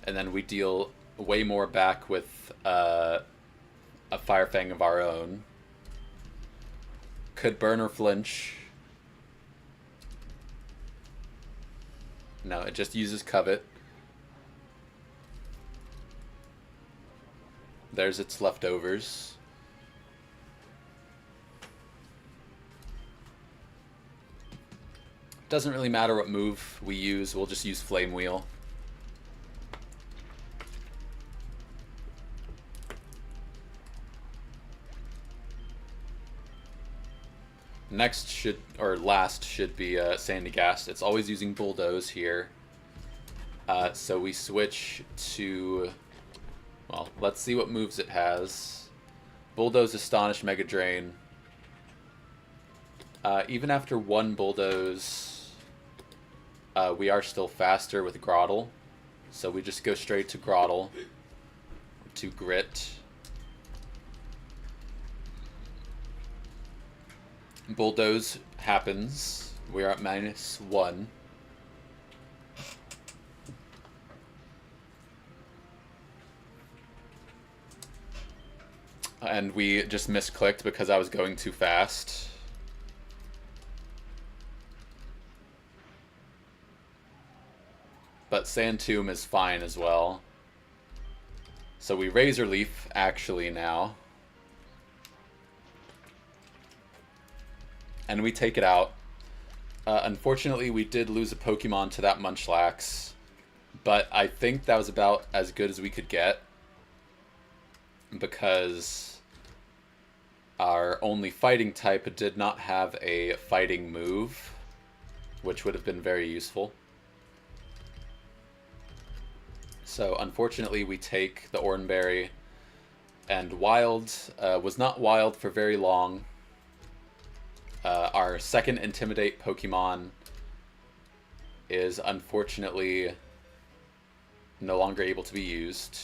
And then we deal way more back with a Fire Fang of our own. Could burn or flinch. No, it just uses Covet. There's its leftovers. Doesn't really matter what move we use, we'll just use Flame Wheel. Next should, or last should be Sandygast. It's always using Bulldoze here. So we switch to, well, let's see what moves it has. Bulldoze, Astonish, Mega Drain. Even after 1 Bulldoze, we are still faster with Grotle. So we just go straight to Grotle, to Grit. Bulldoze happens. We are at -1. And we just misclicked because I was going too fast. But Sand Tomb is fine as well. So we Razor Leaf actually now. And we take it out. Unfortunately, we did lose a Pokemon to that Munchlax. But I think that was about as good as we could get. Because our only fighting type did not have a fighting move, which would have been very useful. So unfortunately we take the Oranberry, and Wild was not Wild for very long. Our second Intimidate Pokemon is unfortunately no longer able to be used.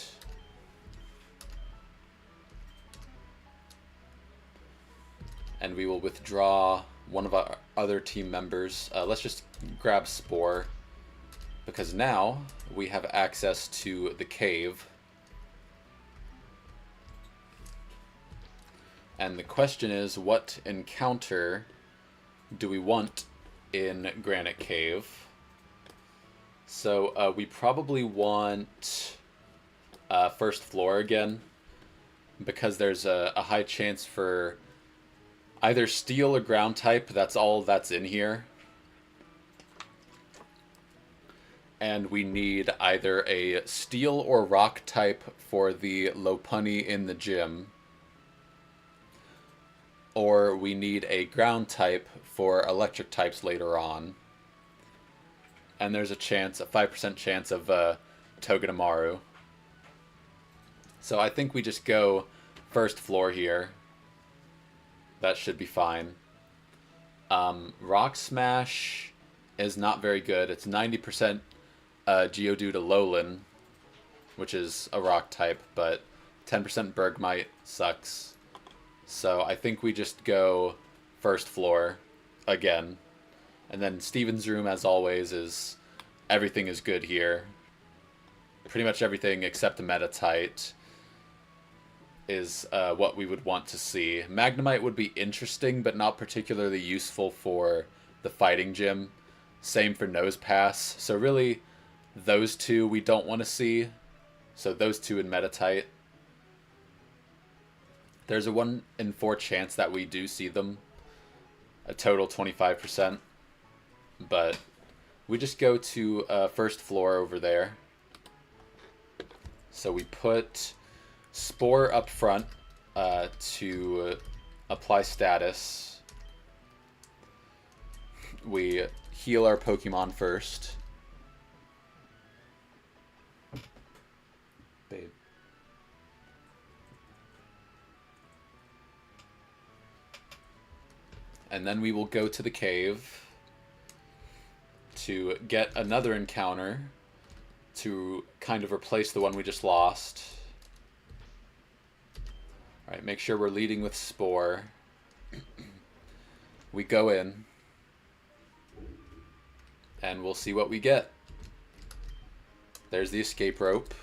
And we will withdraw one of our other team members. Let's just grab Spore, because now we have access to the cave. And the question is, what encounter do we want in Granite Cave? So we probably want first floor again, because there's a high chance for either steel or ground type. That's all that's in here. And we need either a steel or rock type for the Lopunny in the gym, or we need a ground type for electric types later on. And there's a chance, a 5% chance of Togedemaru. So I think we just go first floor here. That should be fine. Rock Smash is not very good. It's 90% Geodude to Alolan, which is a rock type, but 10% Bergmite sucks. So I think we just go first floor again. And then Steven's room, as always, is everything is good here. Pretty much everything except the Metatite is what we would want to see. Magnemite would be interesting, but not particularly useful for the fighting gym. Same for Nosepass. So really, those two we don't want to see. So those two in Metatite. There's a 1 in 4 chance that we do see them. A total 25%. But we just go to first floor over there. So we put Spore up front to apply status. We heal our Pokemon first. Babe. And then we will go to the cave to get another encounter to kind of replace the one we just lost. Alright, make sure we're leading with Spore. We go in. And we'll see what we get. There's the escape rope.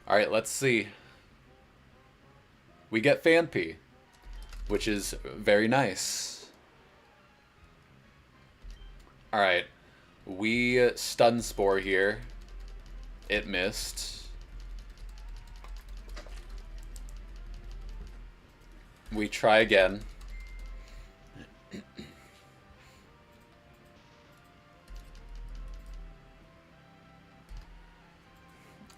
Alright, let's see. We get Phanpy, which is very nice. Alright, we stun Spore here. It missed. We try again.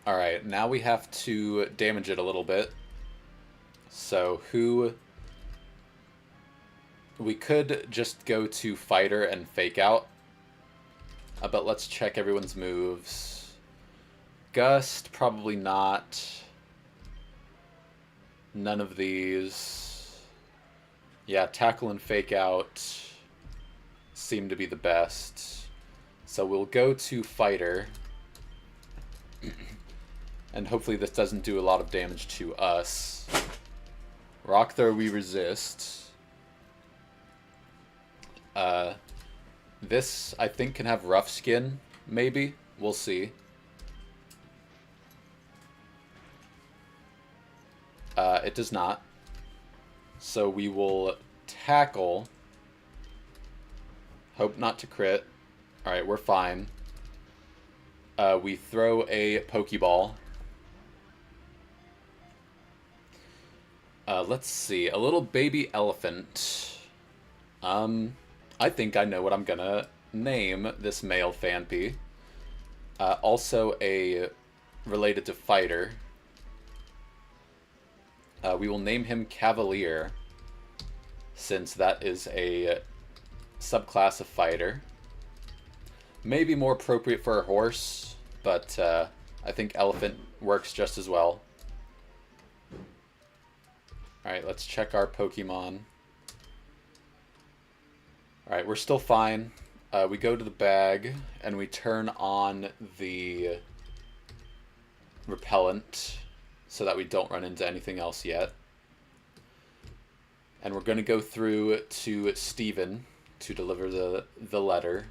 Alright, now we have to damage it a little bit. So we could just go to Fighter and Fake Out. But let's check everyone's moves. Gust, probably not. None of these. Yeah, Tackle and Fake Out seem to be the best. So we'll go to Fighter. And hopefully this doesn't do a lot of damage to us. Rock Throw we resist. This, I think, can have Rough Skin, maybe. We'll see. It does not. So we will Tackle. Hope not to crit. Alright, we're fine. We throw a Pokeball. Let's see. A little baby elephant. I think I know what I'm gonna name this male Phanpy. Also related to Fighter. We will name him Cavalier, since that is a subclass of Fighter. Maybe more appropriate for a horse, but I think Elephant works just as well. Alright, let's check our Pokemon. Alright, we're still fine. We go to the bag, and we turn on the repellent, so that we don't run into anything else yet. And we're going to go through to Steven to deliver the letter.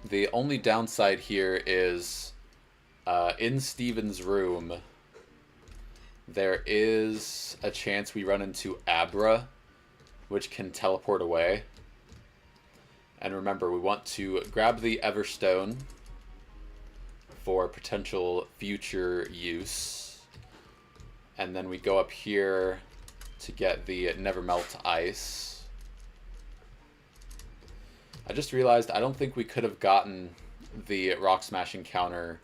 The only downside here is in Steven's room, there is a chance we run into Abra, which can teleport away. And remember, we want to grab the Everstone for potential future use. And then we go up here to get the Nevermelt Ice. I just realized I don't think we could have gotten the Rock Smash encounter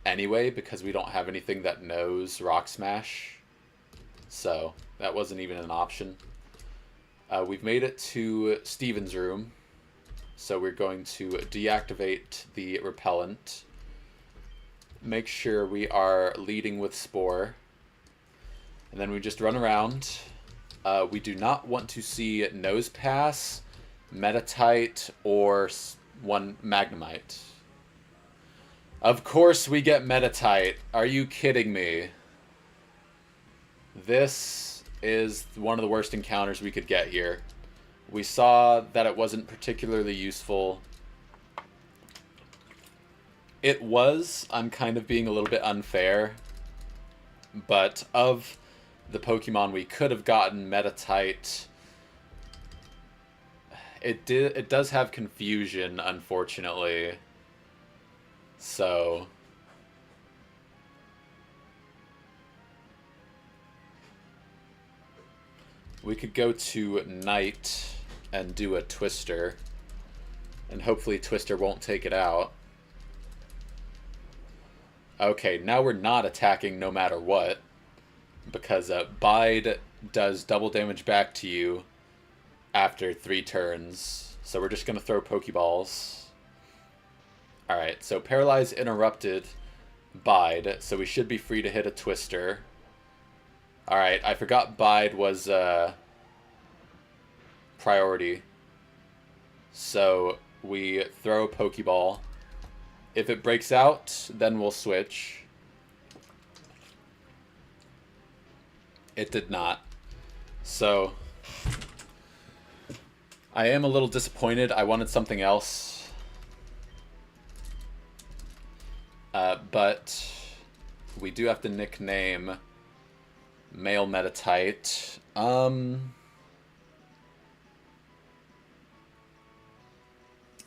anyway, because we don't have anything that knows Rock Smash. So that wasn't even an option. We've made it to Steven's room. So we're going to deactivate the repellent. Make sure we are leading with Spore. And then we just run around. We do not want to see Nose Pass, Metatite, or one Magnemite. Of course we get Metatite. Are you kidding me? This is one of the worst encounters we could get here. We saw that it wasn't particularly useful. It was. I'm kind of being a little bit unfair. But of the Pokemon we could have gotten, Metatite, it does have Confusion, unfortunately. So We could go to Knight and do a Twister. And hopefully Twister won't take it out. Okay, now we're not attacking no matter what. Because Bide does double damage back to you after 3 turns. So we're just going to throw Pokeballs. Alright, so Paralyze interrupted Bide, so we should be free to hit a Twister. Alright, I forgot Bide was priority. So we throw a Pokeball. If it breaks out, then we'll switch. It did not. So I am a little disappointed. I wanted something else. But we do have to nickname Male Metatite.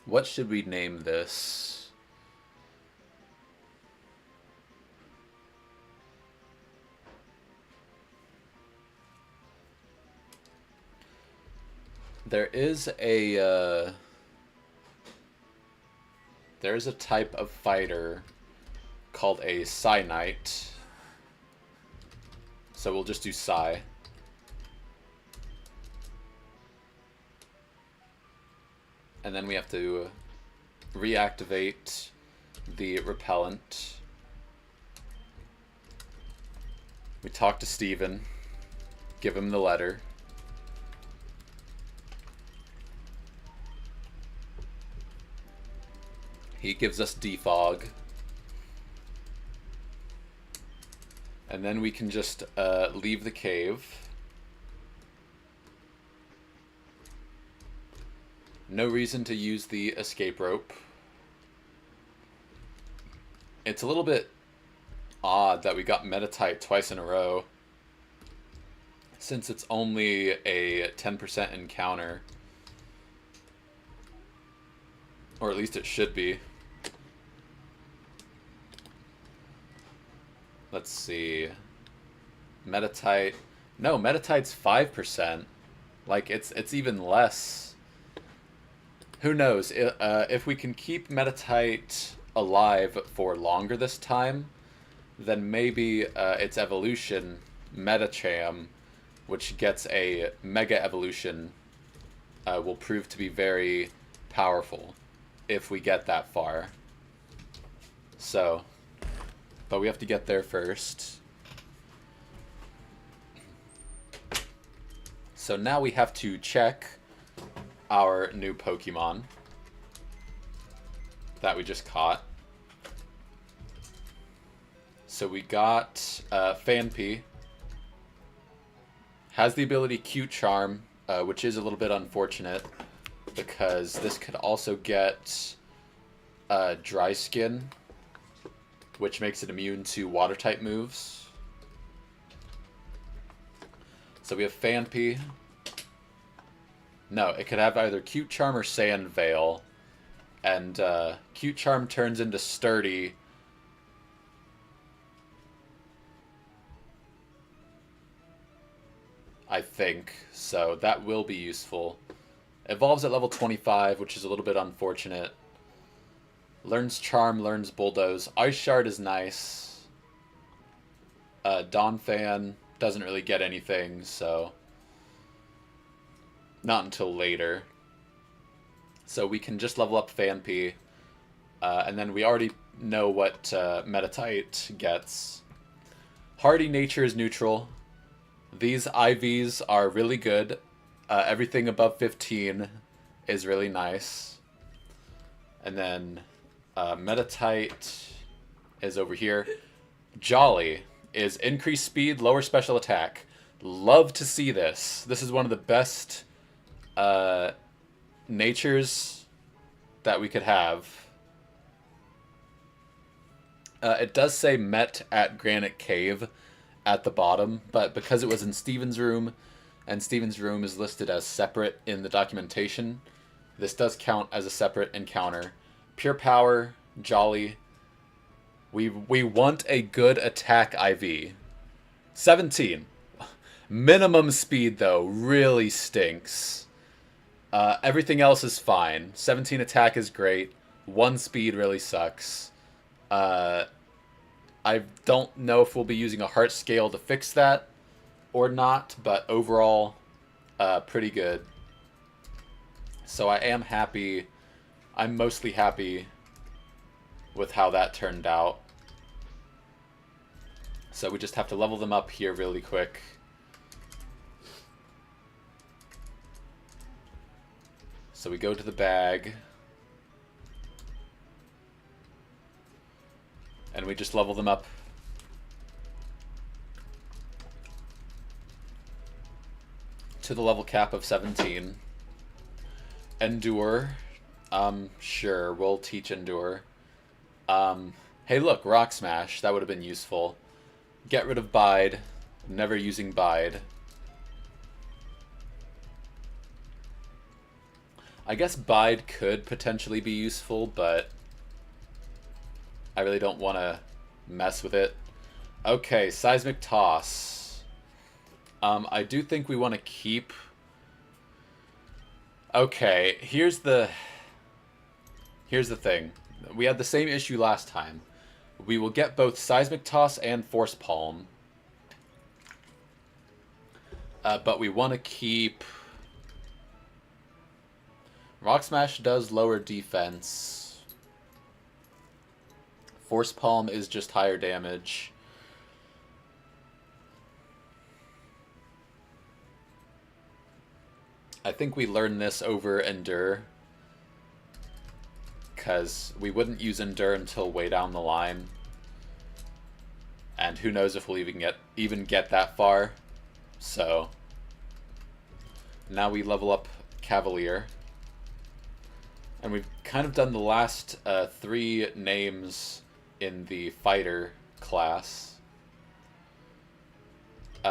What should we name this? There is a type of fighter called a Psy Knight. So we'll just do Psy. And then we have to reactivate the repellent. We talk to Steven, give him the letter. He gives us defog. And then we can just leave the cave. No reason to use the escape rope. It's a little bit odd that we got Metatite twice in a row, since it's only a 10% encounter. Or at least it should be. Let's see. Metatite. No, Metatite's 5%. Like, it's even less. Who knows? If we can keep Metatite alive for longer this time, then maybe its evolution, Metacham, which gets a Mega Evolution, will prove to be very powerful if we get that far. So, but we have to get there first. So now we have to check our new Pokemon that we just caught. So we got Phanpy. Has the ability Cute Charm, which is a little bit unfortunate because this could also get Dry Skin, which makes it immune to water type moves. So we have Phanpy. No, it could have either Cute Charm or Sand Veil. And Cute Charm turns into Sturdy. I think. So that will be useful. Evolves at level 25, which is a little bit unfortunate. Learns Charm, learns Bulldoze. Ice Shard is nice. Donphan doesn't really get anything, so not until later. So we can just level up Phanpy, and then we already know what Metatite gets. Hardy Nature is neutral. These IVs are really good. Everything above 15 is really nice. And then Metatite is over here. Jolly is increased speed, lower special attack. Love to see this. This is one of the best natures that we could have. It does say met at Granite Cave at the bottom, but because it was in Steven's room, and Steven's room is listed as separate in the documentation, this does count as a separate encounter. Pure Power, Jolly. We want a good attack IV. 17. Minimum speed, though, really stinks. Everything else is fine. 17 attack is great. 1 speed really sucks. I don't know if we'll be using a heart scale to fix that or not, but overall, pretty good. So I am happy. I'm mostly happy with how that turned out. So we just have to level them up here really quick. So we go to the bag. And we just level them up. To the level cap of 17. Endure. Sure, we'll teach Endure. Hey look, Rock Smash. That would have been useful. Get rid of Bide. Never using Bide. I guess Bide could potentially be useful, but I really don't want to mess with it. Okay, Seismic Toss. I do think we want to keep... Okay, here's the thing. We had the same issue last time. We will get both Seismic Toss and Force Palm. But we want to keep... Rock Smash does lower defense. Force Palm is just higher damage. I think we learn this over Endure. Because we wouldn't use Endure until way down the line. And who knows if we'll even get that far. So now we level up Cavalier. And we've kind of done the last 3 names in the fighter class.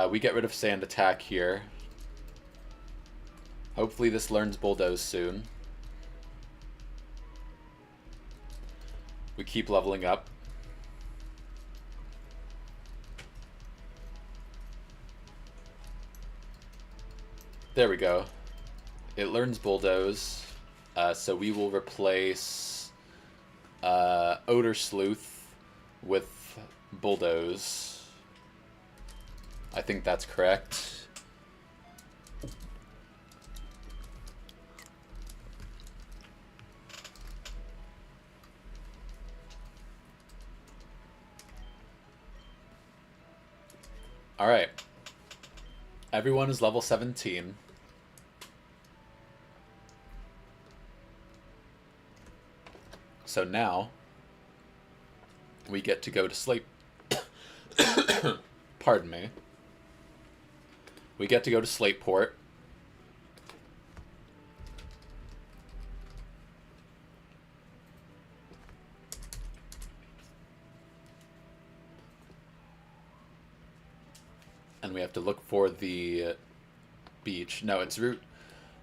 We get rid of Sand Attack here. Hopefully this learns Bulldoze soon. We keep leveling up. There we go. It learns Bulldoze. So we will replace Odor Sleuth with Bulldoze. I think that's correct. Alright. Everyone is level 17. So now, we get to go to sleep. Pardon me. We get to go to Slateport. And we have to look for the beach. No, it's Route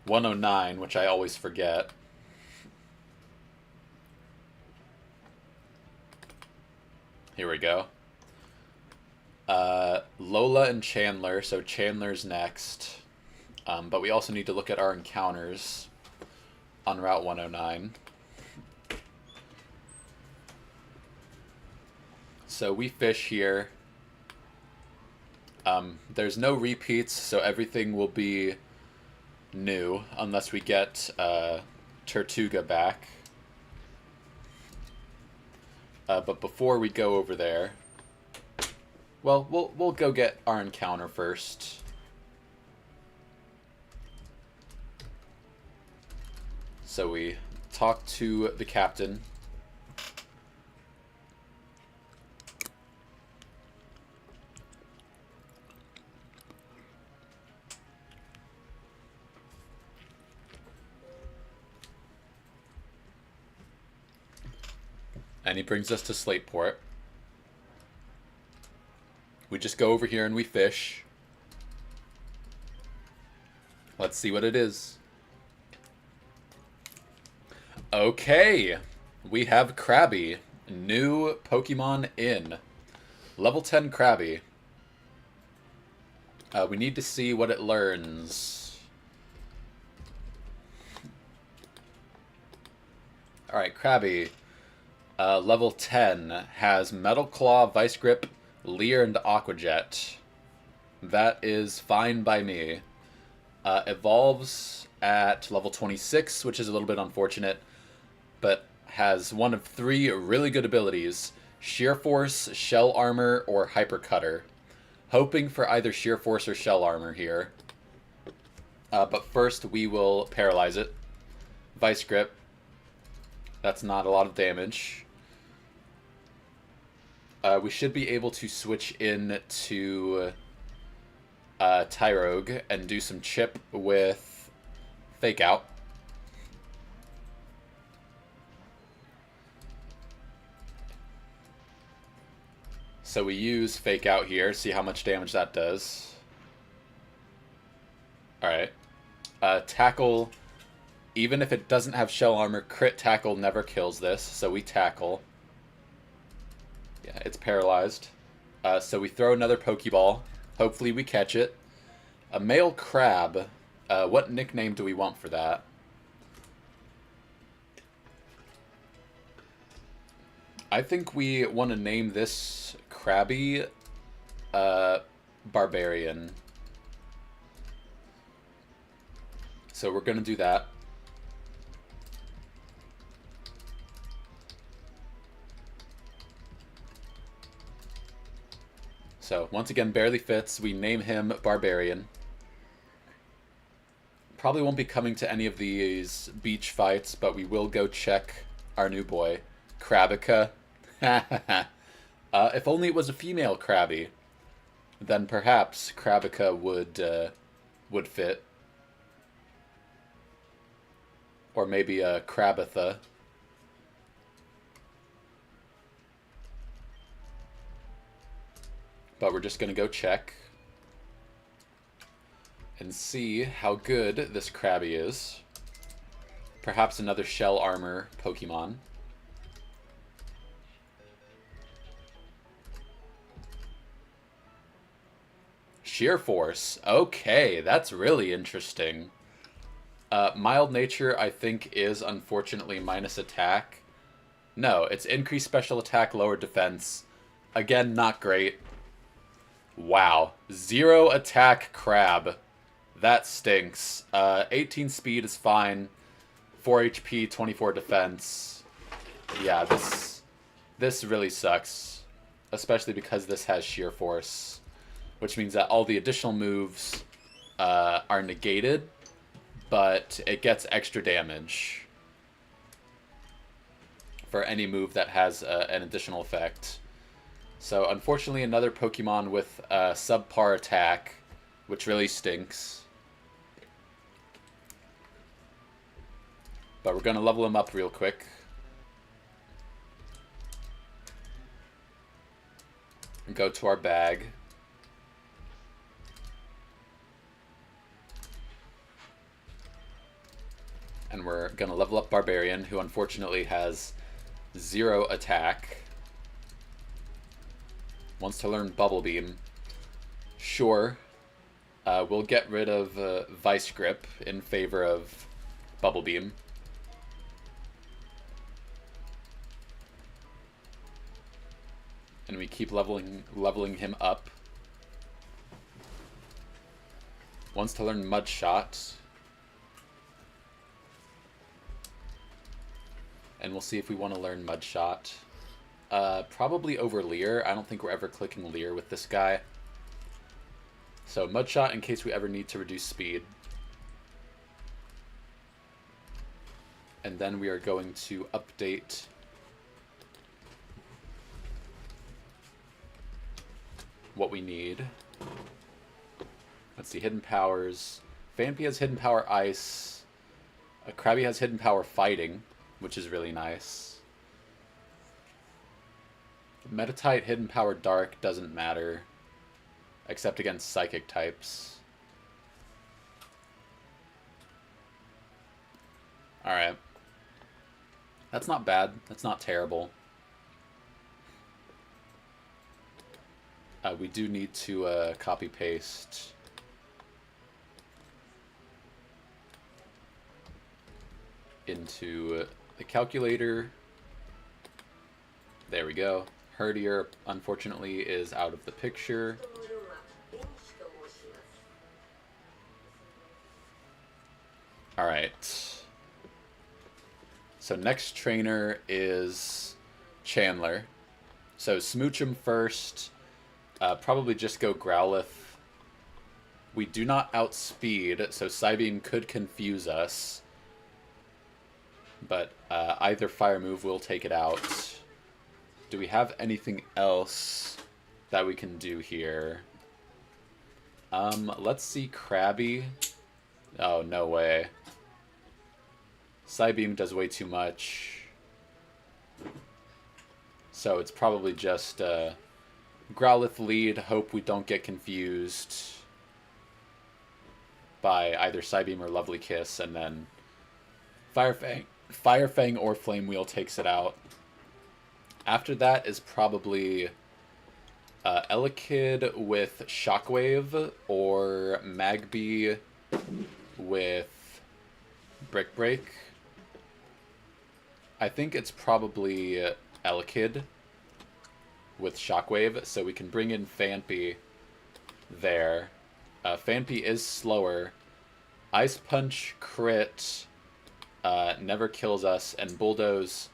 109, which I always forget. Here we go. Lola and Chandler, so Chandler's next. But we also need to look at our encounters on Route 109. So we fish here. There's no repeats, so everything will be new, unless we get Tortuga back. But before we go over there, well, we'll go get our encounter first. So we talk to the captain. And he brings us to Slateport. We just go over here and we fish. Let's see what it is. Okay, we have Krabby. New Pokemon in. Level 10 Krabby. We need to see what it learns. Alright, Krabby. Level 10 has Metal Claw, Vice Grip, Leer, and Aqua Jet. That is fine by me. Evolves at level 26, which is a little bit unfortunate, but has one of 3 really good abilities: Sheer Force, Shell Armor, or Hyper Cutter. Hoping for either Sheer Force or Shell Armor here. But first we will paralyze it. Vice Grip. That's not a lot of damage. We should be able to switch in to Tyrogue and do some chip with Fake Out. So we use Fake Out here, see how much damage that does. Alright. Tackle, even if it doesn't have Shell Armor, Crit Tackle never kills this, so we tackle. Yeah, it's paralyzed. So we throw another Pokeball. Hopefully we catch it. A male crab. What nickname do we want for that? I think we want to name this Krabby Barbarian. So we're going to do that. So, once again, barely fits. We name him Barbarian. Probably won't be coming to any of these beach fights, but we will go check our new boy, Krabica. If only it was a female Krabby, then perhaps Krabica would fit. Or maybe a Krabatha. But we're just going to go check and see how good this Krabby is. Perhaps another Shell Armor Pokemon. Sheer Force. Okay, that's really interesting. Mild Nature, I think, is unfortunately minus attack. No, it's increased special attack, lower defense. Again, not great. Wow. 0 attack Crab. That stinks. 18 speed is fine. 4 HP, 24 defense. Yeah, this really sucks. Especially because this has Sheer Force. Which means that all the additional moves are negated. But it gets extra damage for any move that has an additional effect. So, unfortunately, another Pokemon with subpar attack, which really stinks. But we're going to level him up real quick. And go to our bag. And we're going to level up Barbarian, who unfortunately has 0 attack. Wants to learn Bubble Beam. Sure. We'll get rid of Vice Grip in favor of Bubble Beam. And we keep leveling him up. Wants to learn Mud Shot. And we'll see if we want to learn Mud Shot. Probably over Leer. I don't think we're ever clicking Leer with this guy. So Mud Shot in case we ever need to reduce speed. And then we are going to update what we need. Let's see, Hidden Powers. Phanpy has Hidden Power Ice. Krabby has Hidden Power Fighting, which is really nice. Metatite Hidden Power Dark doesn't matter, except against Psychic types. Alright. That's not bad. That's not terrible. We do need to copy-paste into the calculator. There we go. Herdier, unfortunately, is out of the picture. Alright. So next trainer is Chandler. So smooch him first. Probably just go Growlithe. We do not outspeed, so Psybeam could confuse us. But either fire move will take it out. Do we have anything else that we can do here? Let's see Krabby. Oh, no way. Psybeam does way too much. So it's probably just Growlithe lead, hope we don't get confused by either Psybeam or Lovely Kiss, and then Fire Fang or Flame Wheel takes it out. After that is probably Elekid with Shockwave or Magby with Brick Break. I think it's probably Elekid with Shockwave, so we can bring in Phanpy there. Phanpy is slower. Ice Punch crit never kills us, and Bulldoze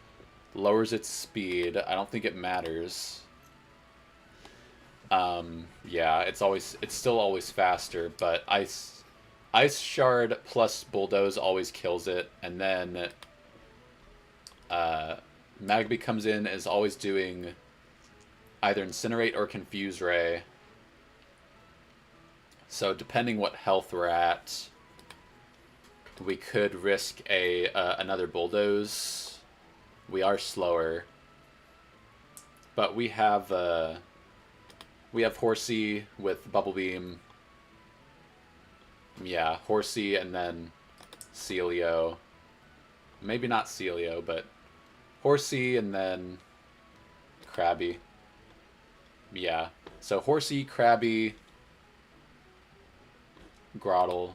lowers its speed. I don't think it matters. Yeah, it's still always faster, but Ice Shard plus Bulldoze always kills it, and then Magby comes in, is always doing either Incinerate or Confuse Ray. So depending what health we're at, we could risk another Bulldoze. We are slower, but we have Horsey with Bubble Beam. Yeah, Horsey and then Celio. Maybe not Celio, but Horsey and then Krabby. Yeah, so Horsey, Krabby, Grotle.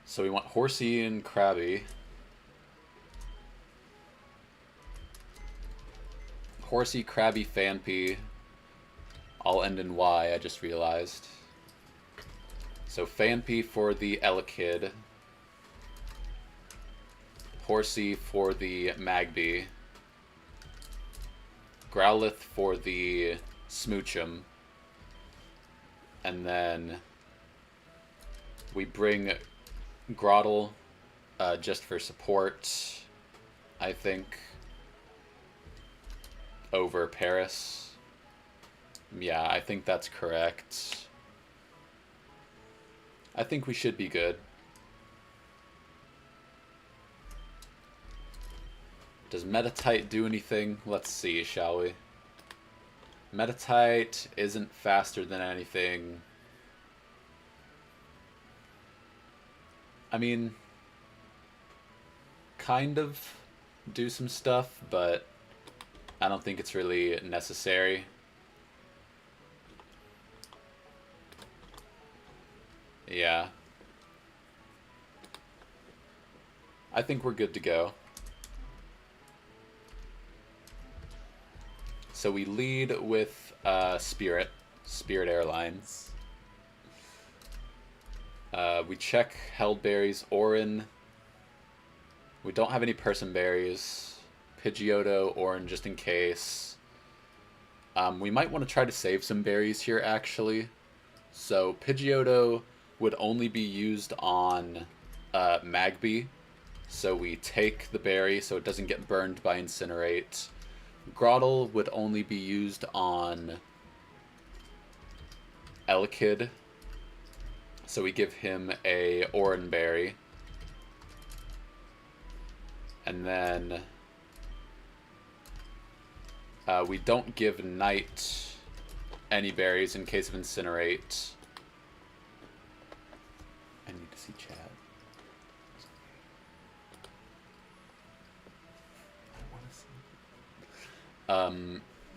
So we want Horsey and Krabby. Horsey, Krabby, Phanpy. All end in Y, I just realized. So Phanpy for the Elekid. Horsey for the Magby. Growlithe for the Smoochum. And then we bring Grotle just for support, I think, over Paris. Yeah, I think that's correct. I think we should be good. Does Metatite do anything? Let's see, shall we? Metatite isn't faster than anything. I mean, kind of do some stuff, but I don't think it's really necessary. Yeah. I think we're good to go. So we lead with Spirit Airlines. We check held berries, Orin. We don't have any person berries. Pidgeotto, Orin, just in case. We might want to try to save some berries here, actually. So Pidgeotto would only be used on Magby. So we take the berry so it doesn't get burned by Incinerate. Grotle would only be used on Elekid. So we give him a Oran Berry. And then we don't give Knight any berries in case of Incinerate. I need to see chat.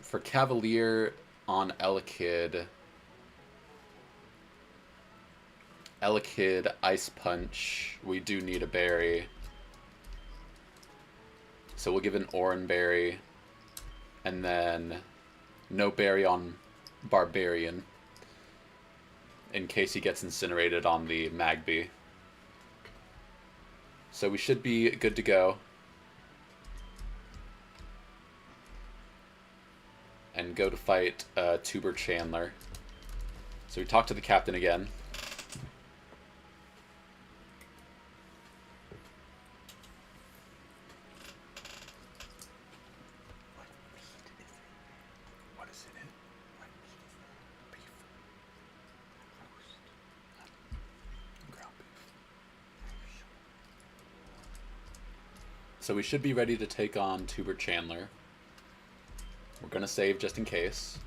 For Cavalier on Elekid, Elekid, Ice Punch. We do need a berry. So we'll give an Oran berry. And then no berry on Barbarian. In case he gets incinerated on the Magby. So we should be good to go. And go to fight Tuber Chandler. So we talk to the captain again. What is in it? What meat is that? Beef. Roast. Ground beef. So we should be ready to take on Tuber Chandler. We're gonna save just in case.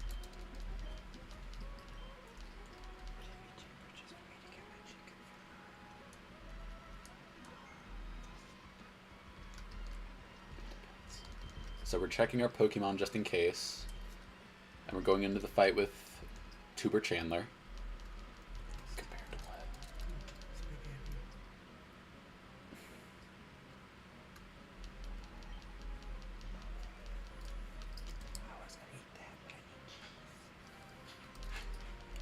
So we're checking our Pokemon just in case. And we're going into the fight with Tuber Chandler. Compared to what? Spaghetti. I was gonna eat that, but I need cheese.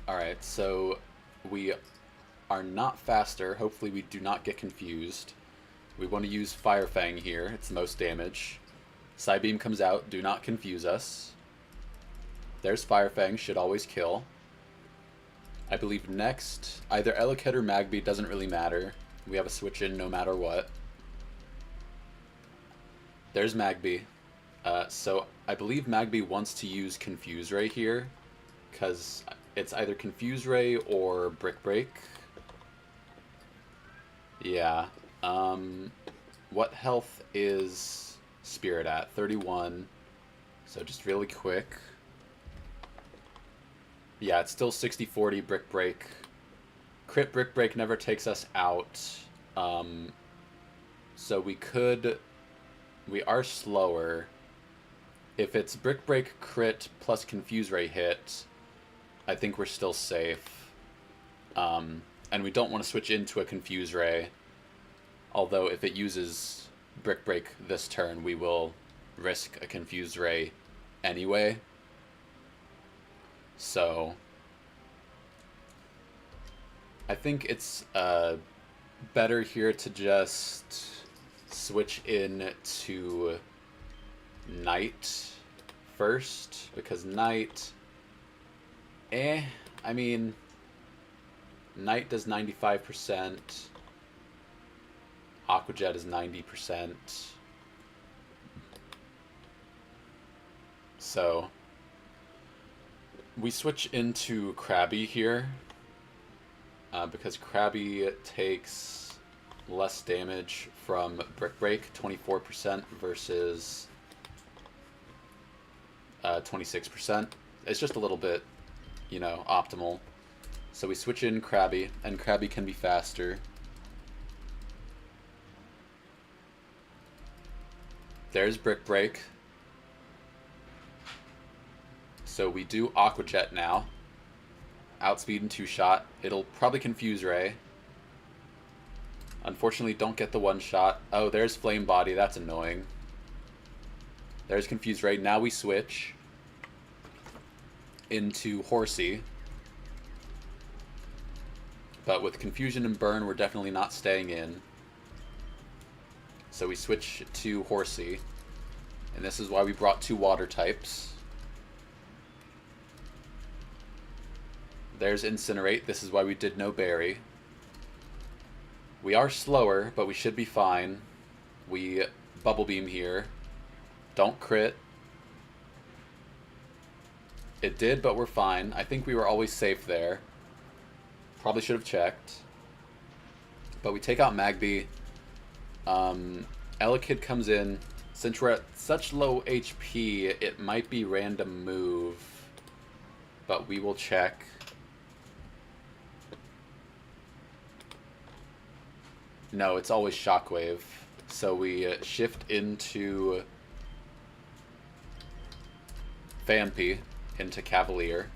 Alright, so we are not faster. Hopefully we do not get confused. We want to use Fire Fang here. It's the most damage. Psybeam comes out. Do not confuse us. There's Fire Fang. Should always kill. I believe next, either Elekid or Magby. Doesn't really matter. We have a switch in no matter what. There's Magby. So I believe Magby wants to use Confuse Ray here. Because it's either Confuse Ray or Brick Break. Yeah. What health is Spirit at? 31. So just really quick. Yeah, it's still 60-40 Brick Break. Crit Brick Break never takes us out. So we are slower. If it's Brick Break crit plus Confuse Ray hit, I think we're still safe. And we don't want to switch into a Confuse Ray. Although if it uses Brick Break this turn, we will risk a Confuse Ray anyway. So I think it's better here to just switch in to Night first, because Night, I mean, Night does 95%. Aqua Jet is 90%. So we switch into Krabby here because Krabby takes less damage from Brick Break, 24% versus 26%. It's just a little bit, you know, optimal. So we switch in Krabby, and Krabby can be faster. There's Brick Break. So we do Aqua Jet now. Outspeed and two-shot. It'll probably Confuse Ray. Unfortunately, don't get the one-shot. Oh, there's Flame Body. That's annoying. There's Confuse Ray. Now we switch into Horsey. But with Confusion and Burn, we're definitely not staying in. So we switch to Horsey. And this is why we brought two water types. There's Incinerate. This is why we did no Berry. We are slower, but we should be fine. We Bubble Beam here. Don't crit. It did, but we're fine. I think we were always safe there. Probably should have checked. But we take out Magby. Elekid comes in. Since we're at such low HP, it might be random move. But we will check. No, it's always Shockwave. So we shift into Phanpy, into Cavalier.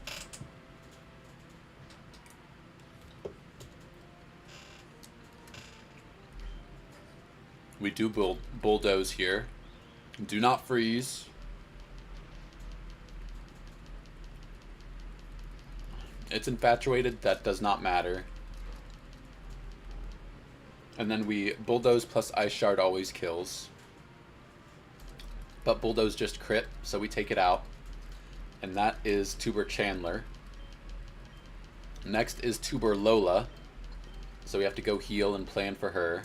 We do bulldoze here. Do not freeze. It's infatuated, that does not matter. And then we bulldoze plus ice shard always kills. But bulldoze just crit, so we take it out. And that is Tuber Chandler. Next is Tuber Lola. So we have to go heal and plan for her.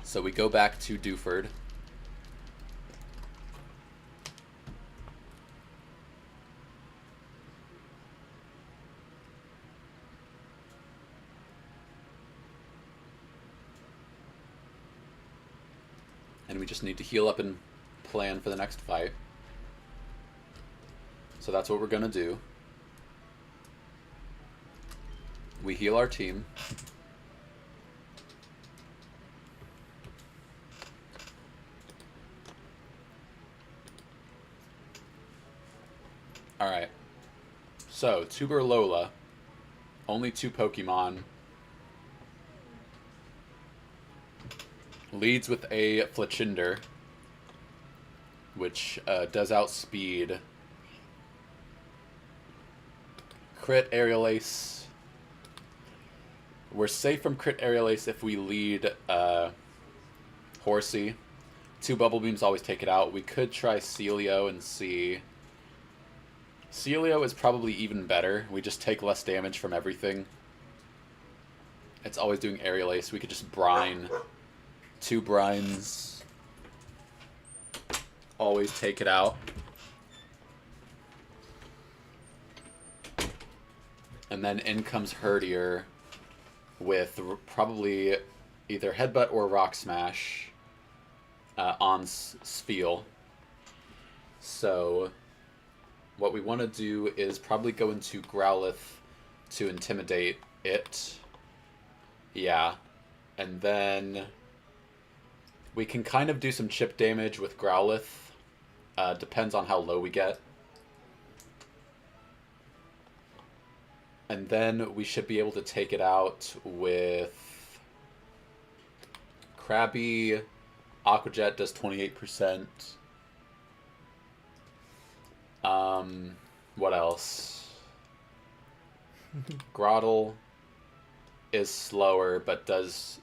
So we go back to Dewford. And we just need to heal up and plan for the next fight. So that's what we're going to do. We heal our team. Alright. So, Tuber Lola. Only 2 Pokemon. Leads with a Fletchinder, which does outspeed. Crit Aerial Ace. We're safe from crit Aerial Ace if we lead Horsey. 2 Bubble Beams always take it out. We could try Celio and see. Celio is probably even better. We just take less damage from everything. It's always doing Aerial Ace. We could just brine. 2 brines. Always take it out. And then in comes Herdier with probably either Headbutt or Rock Smash on Spheal. So what we want to do is probably go into Growlithe to intimidate it. Yeah. And then we can kind of do some chip damage with Growlithe. Depends on how low we get. And then we should be able to take it out with Krabby. Aqua Jet does 28%. What else? Grotle is slower, but does...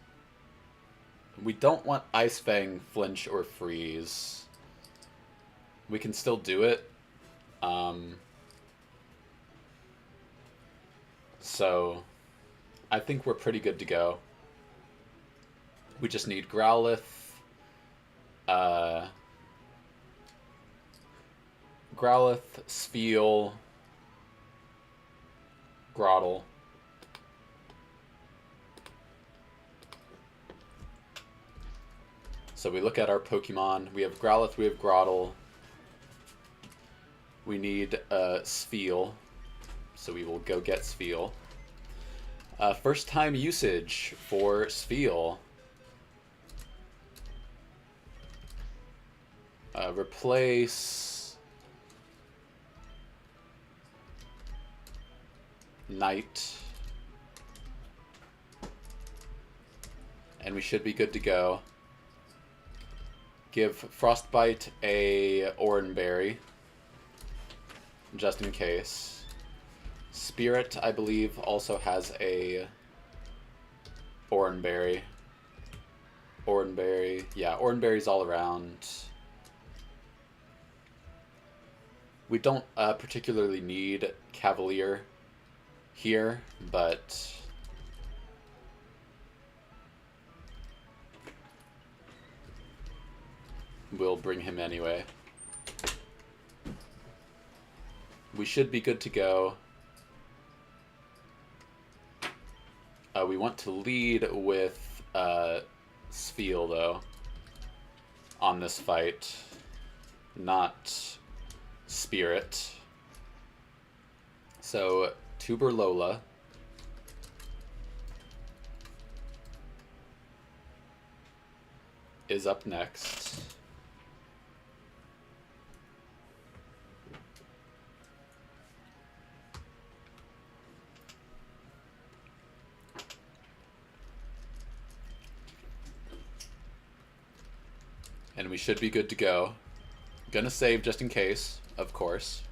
We don't want Ice Fang, Flinch, or Freeze. We can still do it. So, I think we're pretty good to go. We just need Growlithe, Spheal, Grotle. So we look at our Pokemon. We have Growlithe, we have Grotle. We need Spheal. So we will go get Spheal. First time usage for Spheal. Replace Knight. And we should be good to go. Give Frostbite a Oranberry, just in case. Spirit, I believe, also has a Oranberry. Yeah, Oranberry's all around. We don't particularly need Cavalier here, but we'll bring him anyway. We should be good to go. We want to lead with Spheal, though, on this fight, not Spirit. So, Tuber Lola. Is up next. And we should be good to go. Gonna save just in case, of course.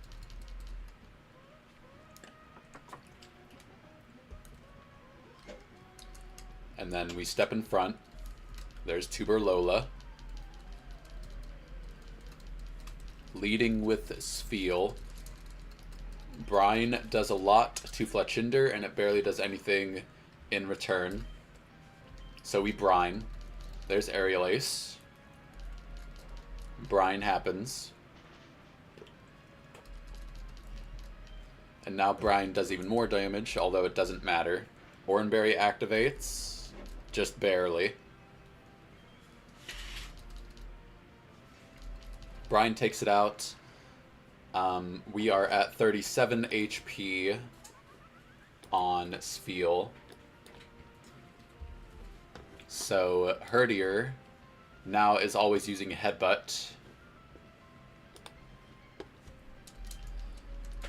And then we step in front. There's Tuber Lola. Leading with Sfeel. Brine does a lot to Fletchinder, and it barely does anything in return. So we Brine. There's Aerial Ace. Brine happens. And now Brine does even more damage, although it doesn't matter. Oranberry activates. Just barely. Brine takes it out. We are at 37 HP on Sfeel. So Herdier now is always using Headbutt.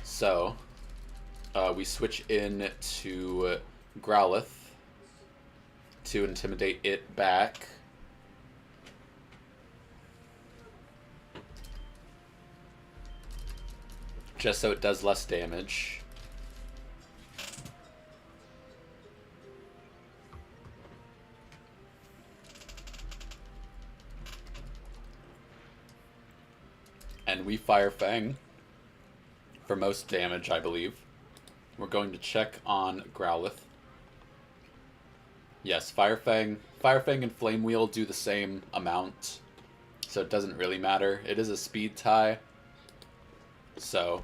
So we switch in to Growlithe to intimidate it back. Just so it does less damage. And we Fire Fang for most damage, I believe. We're going to check on Growlithe. Yes, Fire Fang and Flame Wheel do the same amount, so it doesn't really matter. It is a speed tie, so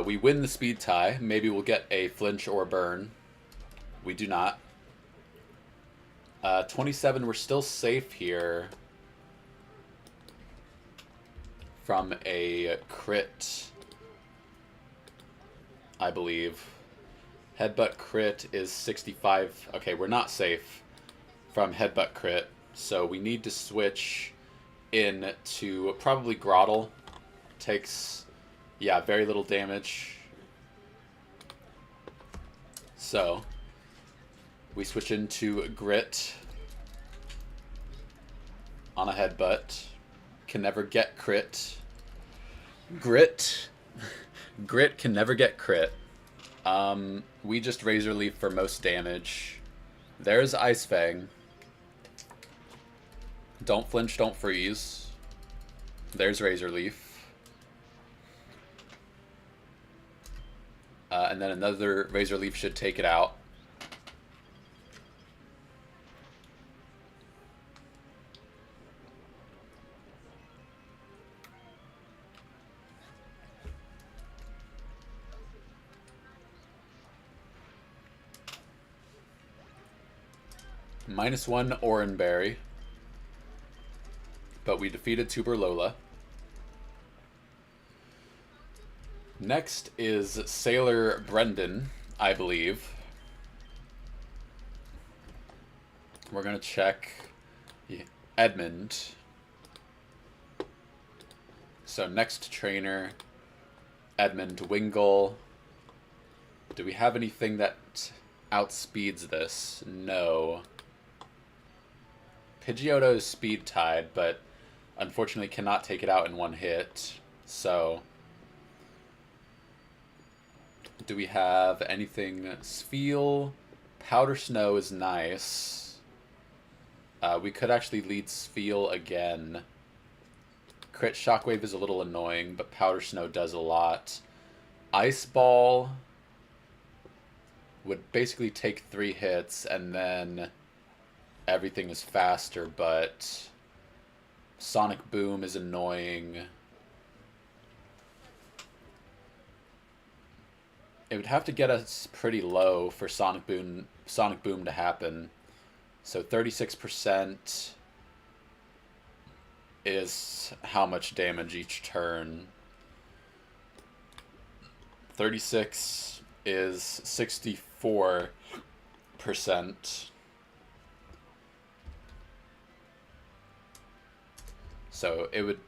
we win the speed tie. Maybe we'll get a flinch or burn. We do not. 27, we're still safe here from a crit, I believe. Headbutt crit is 65. Okay, we're not safe from Headbutt crit, so we need to switch in to probably Grottle. Takes, yeah, very little damage. So we switch into Grit on a Headbutt. Can never get crit. Grit can never get crit. We just Razor Leaf for most damage. There's Ice Fang. Don't flinch, don't freeze. There's Razor Leaf. And then another Razor Leaf should take it out. -1 Oranberry. But we defeated Tuber Lola. Next is Sailor Brendan, I believe. We're going to check Edmund. So next trainer, Edmund Wingle. Do we have anything that outspeeds this? No. Pidgeotto is speed tied, but unfortunately cannot take it out in one hit. So do we have anything? Sfeel, Powder Snow is nice. We could actually lead Sfeel again. Crit Shockwave is a little annoying, but Powder Snow does a lot. Ice Ball would basically take 3 hits, and then everything is faster, but Sonic Boom is annoying. It would have to get us pretty low for Sonic Boom to happen. So 36% is how much damage each turn. 36 is 64%. So it would...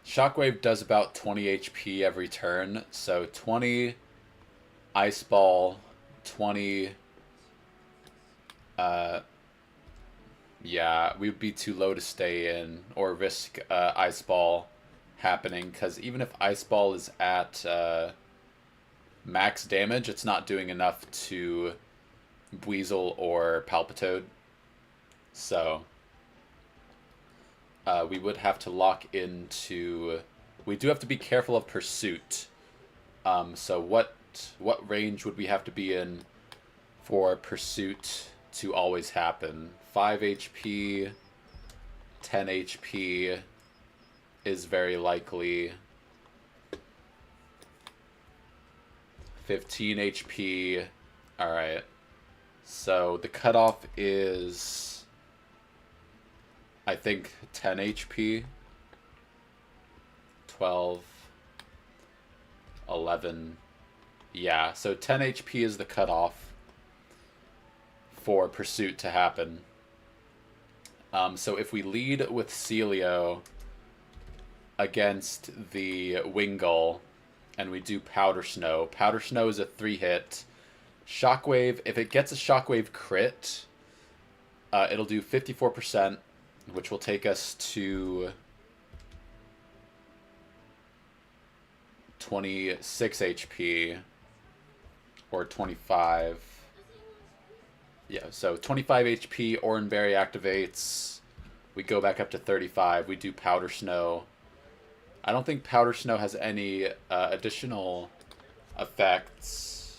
Shockwave does about 20 HP every turn. So 20 Ice Ball, 20 Yeah, we would be too low to stay in or risk Ice Ball happening, because even if Ice Ball is at max damage, it's not doing enough to Weasel or Palpitoad. So we would have to lock into... We do have to be careful of Pursuit. So what range would we have to be in for Pursuit to always happen? 5 HP, 10 HP is very likely. 15 HP. Alright. So the cutoff is, I think, 10 HP. 12. 11. Yeah, so 10 HP is the cutoff for Pursuit to happen. So if we lead with Celio against the Wingull, and we do Powder Snow. Powder Snow is a 3-hit. Shockwave, if it gets a Shockwave crit, it'll do 54%, which will take us to 26 HP, or 25. Yeah, so 25 HP, Oran Berry activates. We go back up to 35. We do Powder Snow. I don't think Powder Snow has any additional effects.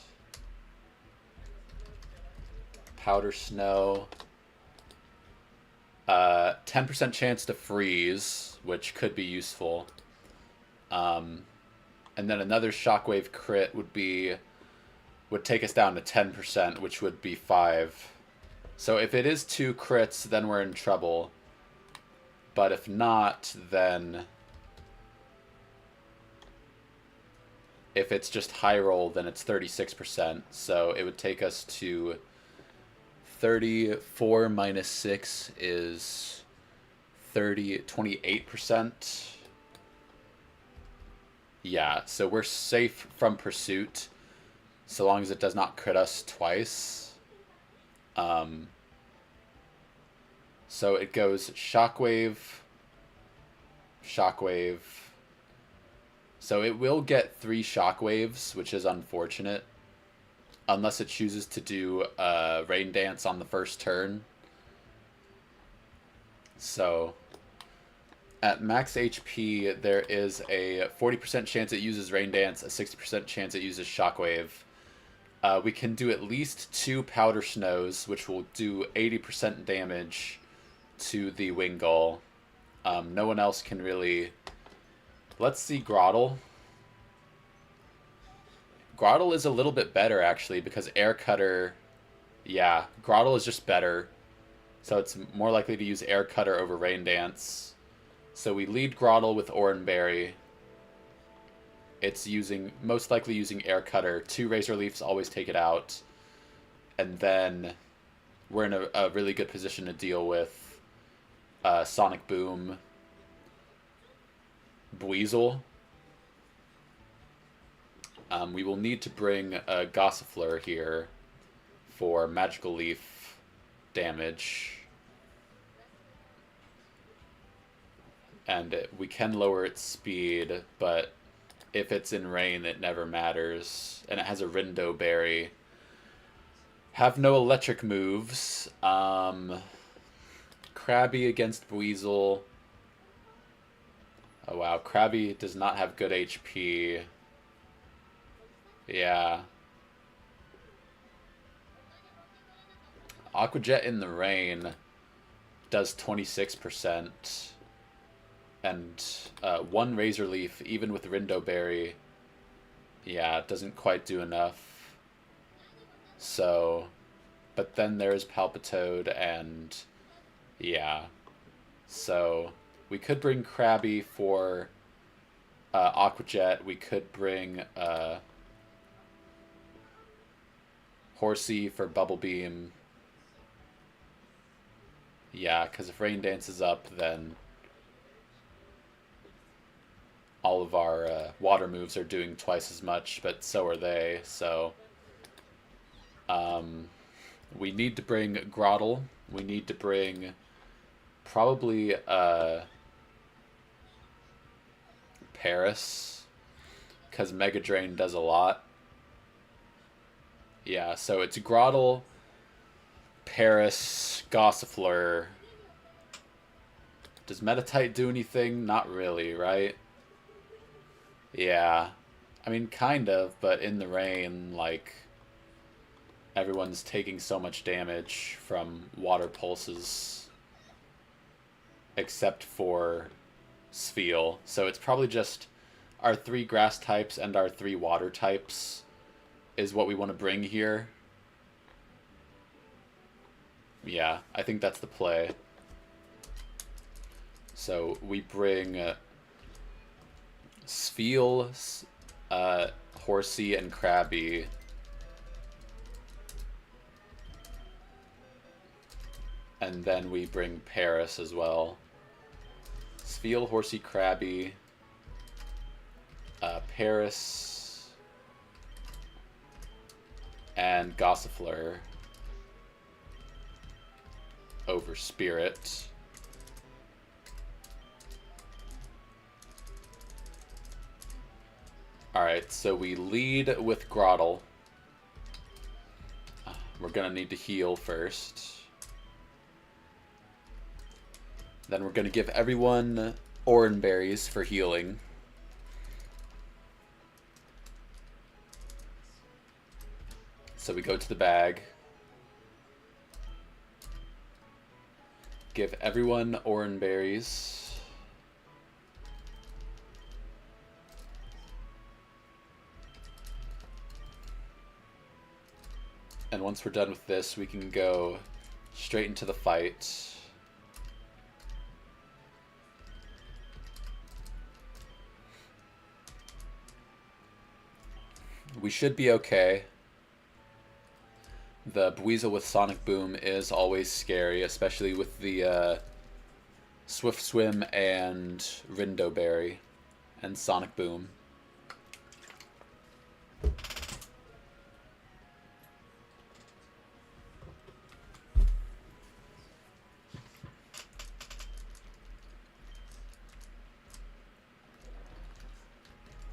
Powder Snow. 10% chance to freeze, which could be useful. And then another Shockwave crit would take us down to 10%, which would be 5. So if it is 2 crits, then we're in trouble. But if not, then... If it's just high roll, then it's 36%. So it would take us to 34 minus 6 is 28%. Yeah, so we're safe from Pursuit, so long as it does not crit us twice. So it goes Shockwave, Shockwave. So it will get 3 Shockwaves, which is unfortunate. Unless it chooses to do Rain Dance on the first turn. So at max HP, there is a 40% chance it uses Rain Dance, a 60% chance it uses Shockwave. We can do at least 2 Powder Snows, which will do 80% damage to the Wingull. No one else can really... Let's see Grottle. Grottle is a little bit better, actually, because Air Cutter... Yeah, Grottle is just better. So it's more likely to use Air Cutter over Rain Dance. So we lead Grottle with Oran Berry. It's most likely using Air Cutter. 2 Razor Leafs always take it out. And then we're in a really good position to deal with Sonic Boom, Buizel. We will need to bring a Gossifleur here for Magical Leaf damage. And we can lower its speed, but if it's in rain, it never matters. And it has a Rindo Berry. Have no electric moves. Krabby against Buizel. Oh wow, Krabby does not have good HP. Yeah. Aqua Jet in the rain does 26%. And 1 Razor Leaf, even with Rindo Berry, yeah, doesn't quite do enough. So, but then there's Palpitoad, and yeah. So, we could bring Krabby for Aqua Jet. We could bring Horsey for Bubble Beam. Yeah, because if Rain Dance is up, then all of our water moves are doing twice as much, but so are they. So we need to bring Grottle. We need to bring Probably Paris, because Mega Drain does a lot. Yeah, so it's Grotle, Paris, Gossifleur. Does Metatite do anything? Not really, right? Yeah. I mean, kind of, but in the rain, like, everyone's taking so much damage from water pulses. Except for Spheal. So it's probably just our 3 grass types and our 3 water types is what we want to bring here. Yeah, I think that's the play. So we bring Spheal, Horsey, and Krabby. And then we bring Paris as well. Spheal, Horsey, Krabby, Paris, and Gossifleur over Spirit. Alright, so we lead with Grotle. We're gonna need to heal first. Then we're gonna give everyone Oran Berries for healing. So we go to the bag. Give everyone Oran Berries. And once we're done with this, we can go straight into the fight. We should be okay. The Buizel with Sonic Boom is always scary, especially with the Swift Swim and Rindo Berry and Sonic Boom.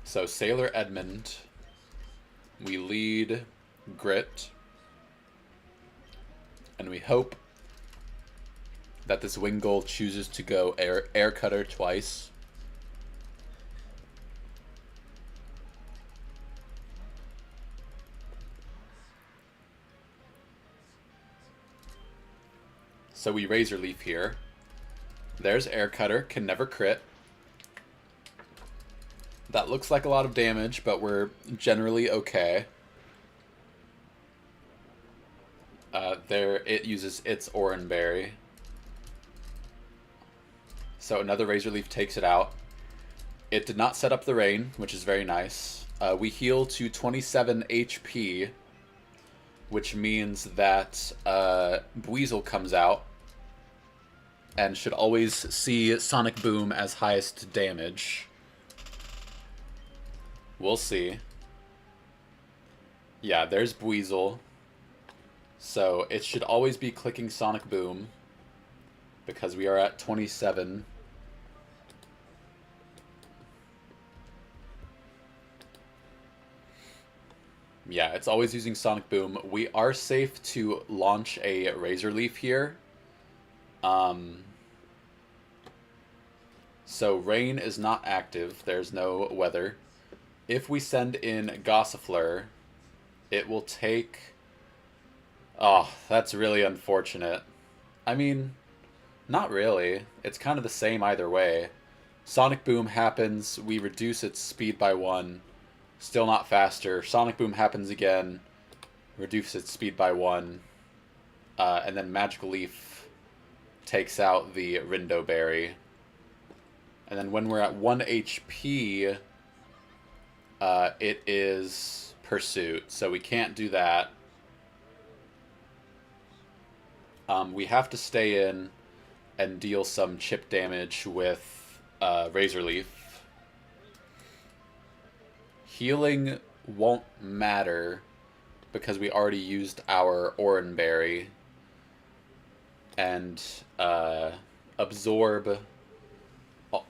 So Sailor Edmund, we lead Grit, and we hope that this Wingull chooses to go Air Cutter twice. So we Razor Leaf here. There's Air Cutter, can never crit. That looks like a lot of damage, but we're generally okay. There, it uses its Oran Berry. So another Razor Leaf takes it out. It did not set up the rain, which is very nice. We heal to 27 HP, which means that Buizel comes out and should always see Sonic Boom as highest damage. We'll see. Yeah, there's Buizel. So it should always be clicking Sonic Boom because we are at 27. Yeah, it's always using Sonic Boom. We are safe to launch a Razor Leaf here. So rain is not active. There's no weather. If we send in Gossifleur, it will take... Oh, that's really unfortunate. I mean, not really. It's kind of the same either way. Sonic Boom happens, we reduce its speed by 1. Still not faster. Sonic Boom happens again, reduce its speed by 1. And then Magical Leaf takes out the Rindo Berry. And then when we're at 1 HP... it is Pursuit, so we can't do that. We have to stay in and deal some chip damage with Razor Leaf. Healing won't matter because we already used our Oran Berry. And Absorb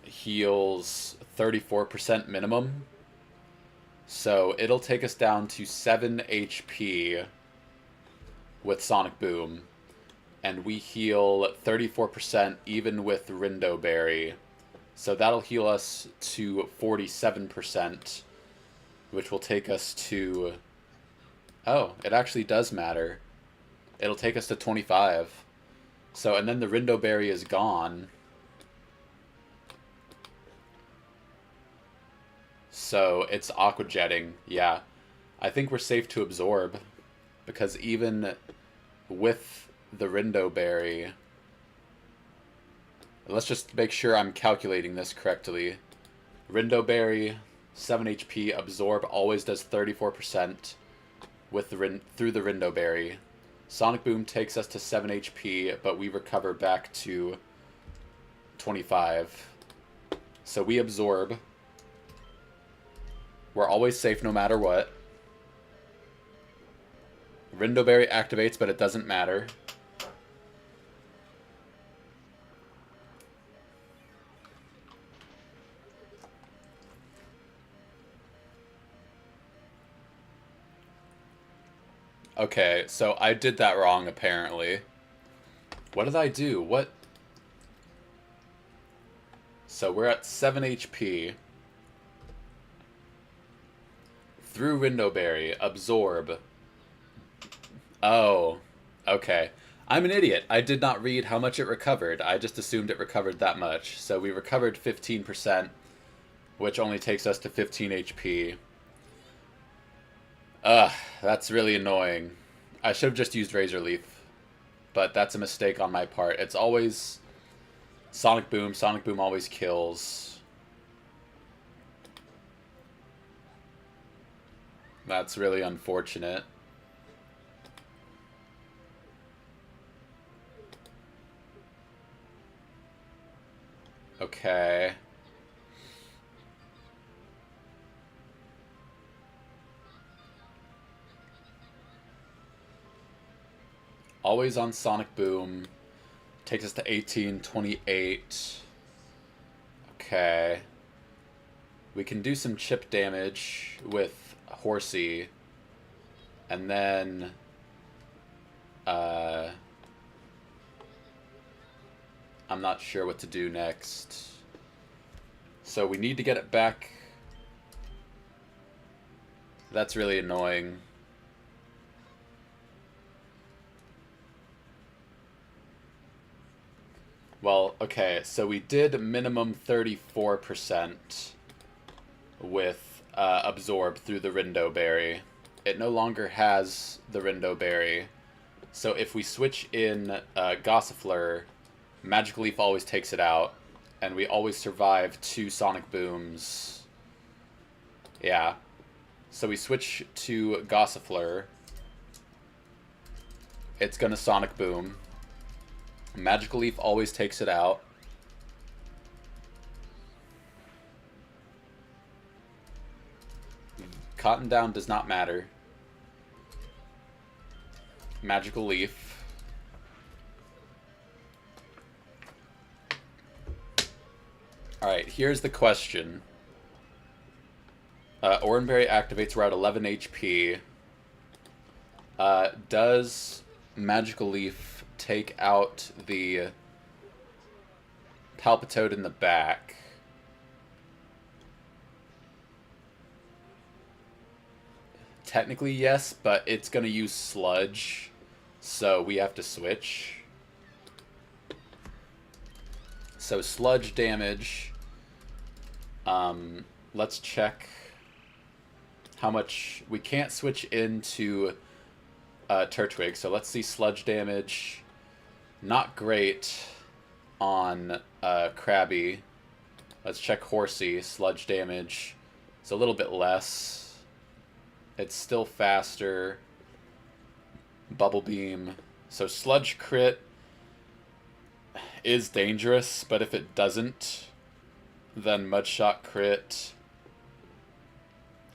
heals 34% minimum. So it'll take us down to 7 HP with Sonic Boom. And we heal 34% even with Rindo Berry. So that'll heal us to 47%, which will take us to... Oh, it actually does matter. It'll take us to 25. So, and then the Rindo Berry is gone. So it's Aqua Jetting. Yeah. I think we're safe to absorb. Because even with the Rindo Berry... Let's just make sure I'm calculating this correctly. Rindo Berry, 7 HP, absorb always does 34% with the through the Rindo Berry. Sonic Boom takes us to 7 HP, but we recover back to 25. So we absorb. We're always safe no matter what. Rindo Berry activates, but it doesn't matter. Okay, so I did that wrong, apparently. What did I do? What? So we're at 7 HP. Through Rindo Berry, absorb. Oh, okay. I'm an idiot. I did not read how much it recovered. I just assumed it recovered that much. So we recovered 15%, which only takes us to 15 HP. Ugh, that's really annoying. I should have just used Razor Leaf, but that's a mistake on my part. It's always Sonic Boom. Sonic Boom always kills. That's really unfortunate. Okay. Always on Sonic Boom. Takes us to 18, 28. Okay. We can do some chip damage with Horsey. And then... I'm not sure what to do next. So we need to get it back. That's really annoying. Well, okay, so we did minimum 34% with Absorb through the Rindo Berry. It no longer has the Rindo Berry. So if we switch in Gossifleur, Magic Leaf always takes it out, and we always survive 2 Sonic Booms. Yeah. So we switch to Gossifleur. It's gonna Sonic Boom. Magical Leaf always takes it out. Cotton Down does not matter. Magical Leaf. Alright, here's the question. Oranberry activates, we're at 11 HP. Does Magical Leaf take out the Palpitoad in the back? Technically, yes, but it's going to use Sludge, so we have to switch. So Sludge damage. Let's check how much... We can't switch into Turtwig, so let's see Sludge damage. Not great on Krabby. Let's check Horsey. Sludge damage. It's a little bit less. It's still faster. Bubble Beam. So Sludge crit is dangerous, but if it doesn't, then Mudshot crit.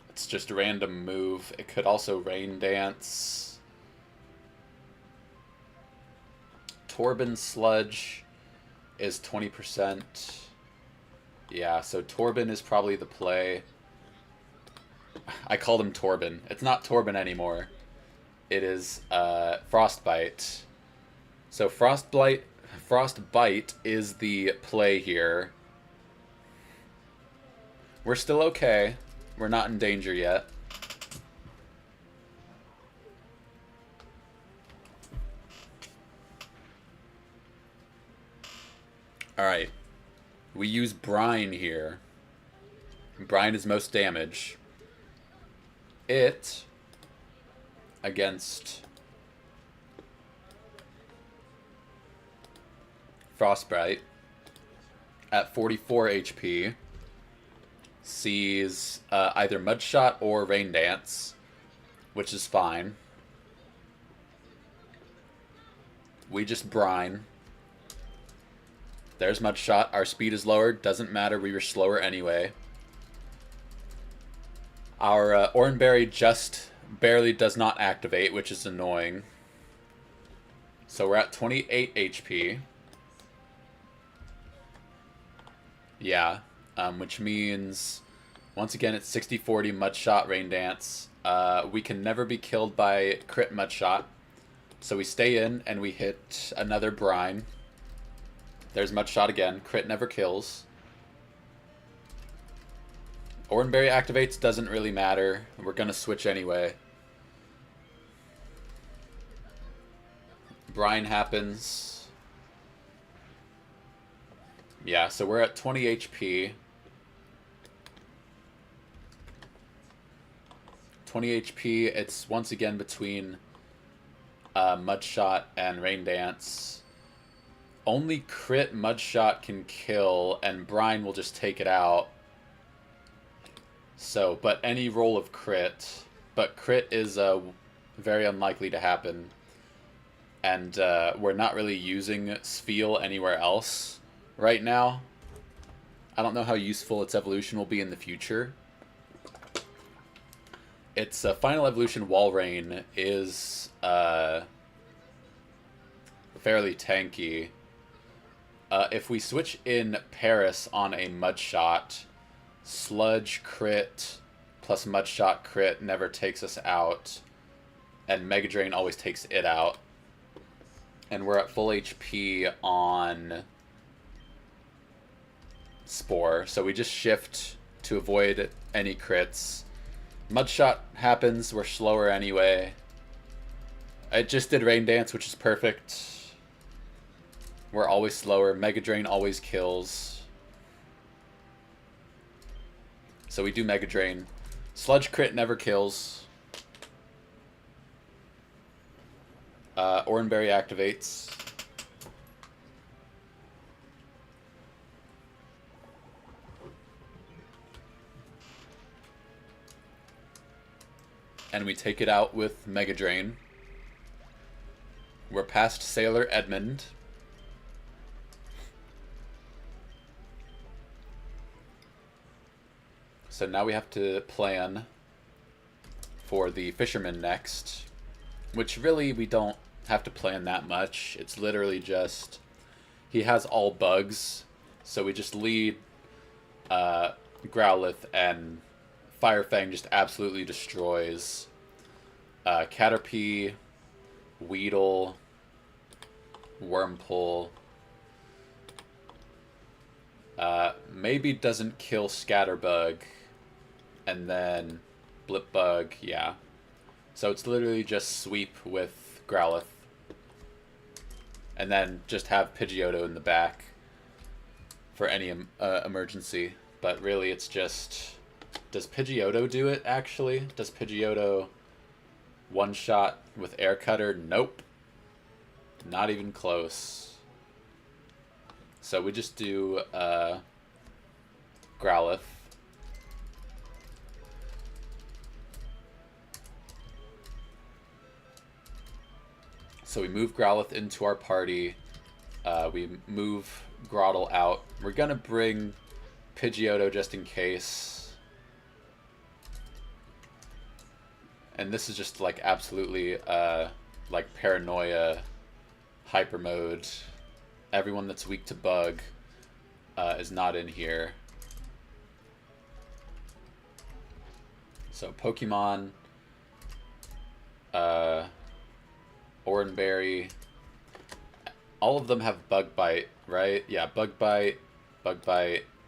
It's just a random move. It could also Rain Dance. Torben Sludge. is 20%. Yeah, so Torben is probably the play. I called him Torben. It's not Torben anymore. It is Frostbite. So Frostbite is the play here. We're still okay. We're not in danger yet. Alright. We use Brine here. Brine is most damage. It, against Frostbite, at 44 HP, sees either Mudshot or Rain Dance, which is fine. We just Brine. There's Mudshot. Our speed is lowered. Doesn't matter. We were slower anyway. Our Oranberry just barely does not activate, which is annoying. So we're at 28 HP. Yeah. Which means, once again, it's 60-40 Mudshot, Rain Dance. We can never be killed by crit Mudshot. So we stay in and we hit another Brine. There's Mudshot again. Crit never kills. Oranberry activates, doesn't really matter. We're going to switch anyway. Brine happens. Yeah, so we're at 20 HP. 20 HP, it's once again between Mudshot and Rain Dance. Only crit Mudshot can kill, and Brine will just take it out. So, but any roll of crit. But crit is very unlikely to happen. And we're not really using Spheal anywhere else right now. I don't know how useful its evolution will be in the future. Its final evolution, Walrein, is fairly tanky. If we switch in Paris on a Mudshot, Sludge crit plus Mudshot crit never takes us out, and Mega Drain always takes it out. And we're at full HP on Spore, so we just shift to avoid any crits. Mudshot happens, we're slower anyway. I just did Rain Dance, which is perfect. We're always slower. Mega Drain always kills. So we do Mega Drain. Sludge crit never kills. Oranberry activates. And we take it out with Mega Drain. We're past Sailor Edmund. So now we have to plan for the Fisherman next, which really we don't have to plan that much. It's literally just, he has all bugs, so we just lead Growlithe, and Firefang just absolutely destroys Caterpie, Weedle, Wurmple. Maybe doesn't kill Scatterbug. And then Blipbug, yeah. So it's literally just sweep with Growlithe. And then just have Pidgeotto in the back for any emergency. But really it's just... Does Pidgeotto do it, actually? Does Pidgeotto one-shot with Air Cutter? Nope. Not even close. So we just do Growlithe. So we move Growlithe into our party. We move Groddle out. We're going to bring Pidgeotto just in case. And this is just like absolutely like paranoia hyper mode. everyone that's weak to bug is not in here. So Pokemon, Oranberry, all of them have Bug Bite, right? Yeah, Bug Bite,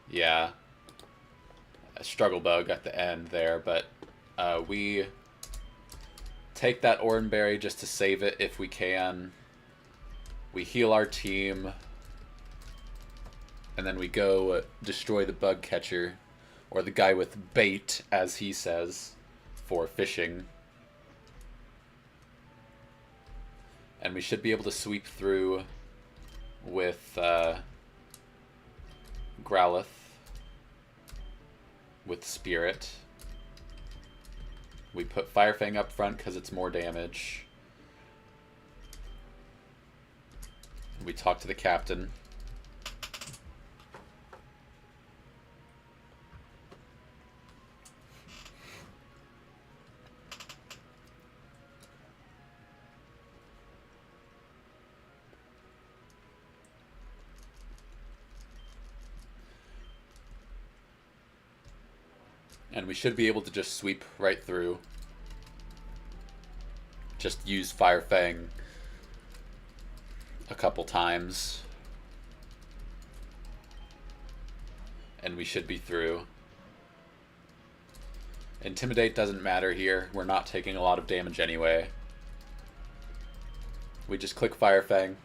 yeah. A Struggle Bug at the end there, but we take that Oranberry just to save it if we can. We heal our team, and then we go destroy the bug catcher, or the guy with bait, as he says, for fishing. And we should be able to sweep through with Growlithe, with Spirit. We put Fire Fang up front because it's more damage. We talk to the captain. And we should be able to just sweep right through. Just use Fire Fang a couple times. And we should be through. Intimidate doesn't matter here. We're not taking a lot of damage anyway. We just click Fire Fang.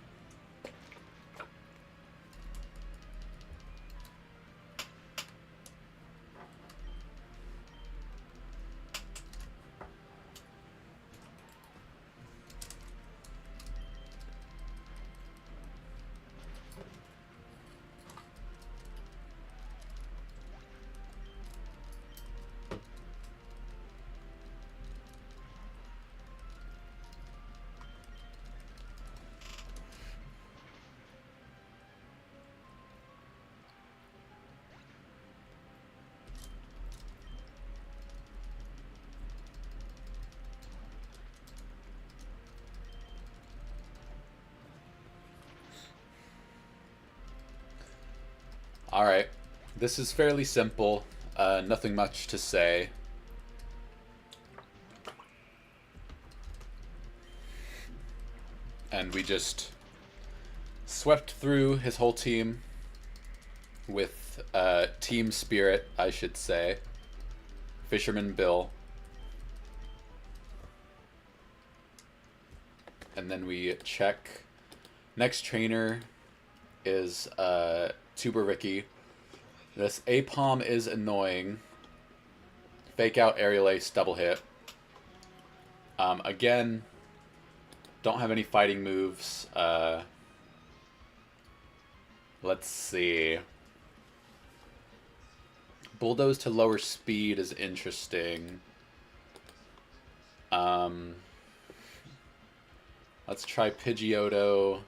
Alright, this is fairly simple, nothing much to say. And we just swept through his whole team with Team Spirit, I should say. Fisherman Bill. And then we check. Next trainer is Tuber Ricky. This Apom is annoying. Fake Out, Aerial Ace, double hit. Again, don't have any fighting moves. Let's see. Bulldoze to lower speed is interesting. Let's try Pidgeotto.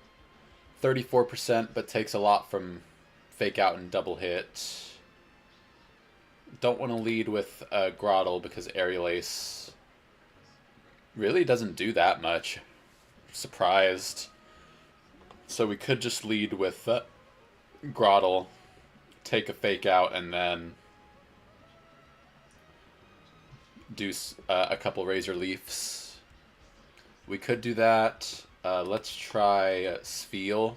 34%, but takes a lot from Fake Out and double hit. Don't want to lead with Groddle because Aerial Ace really doesn't do that much. Surprised. So we could just lead with Groddle, take a Fake Out, and then do a couple Razor Leafs. We could do that. Let's try Spheal.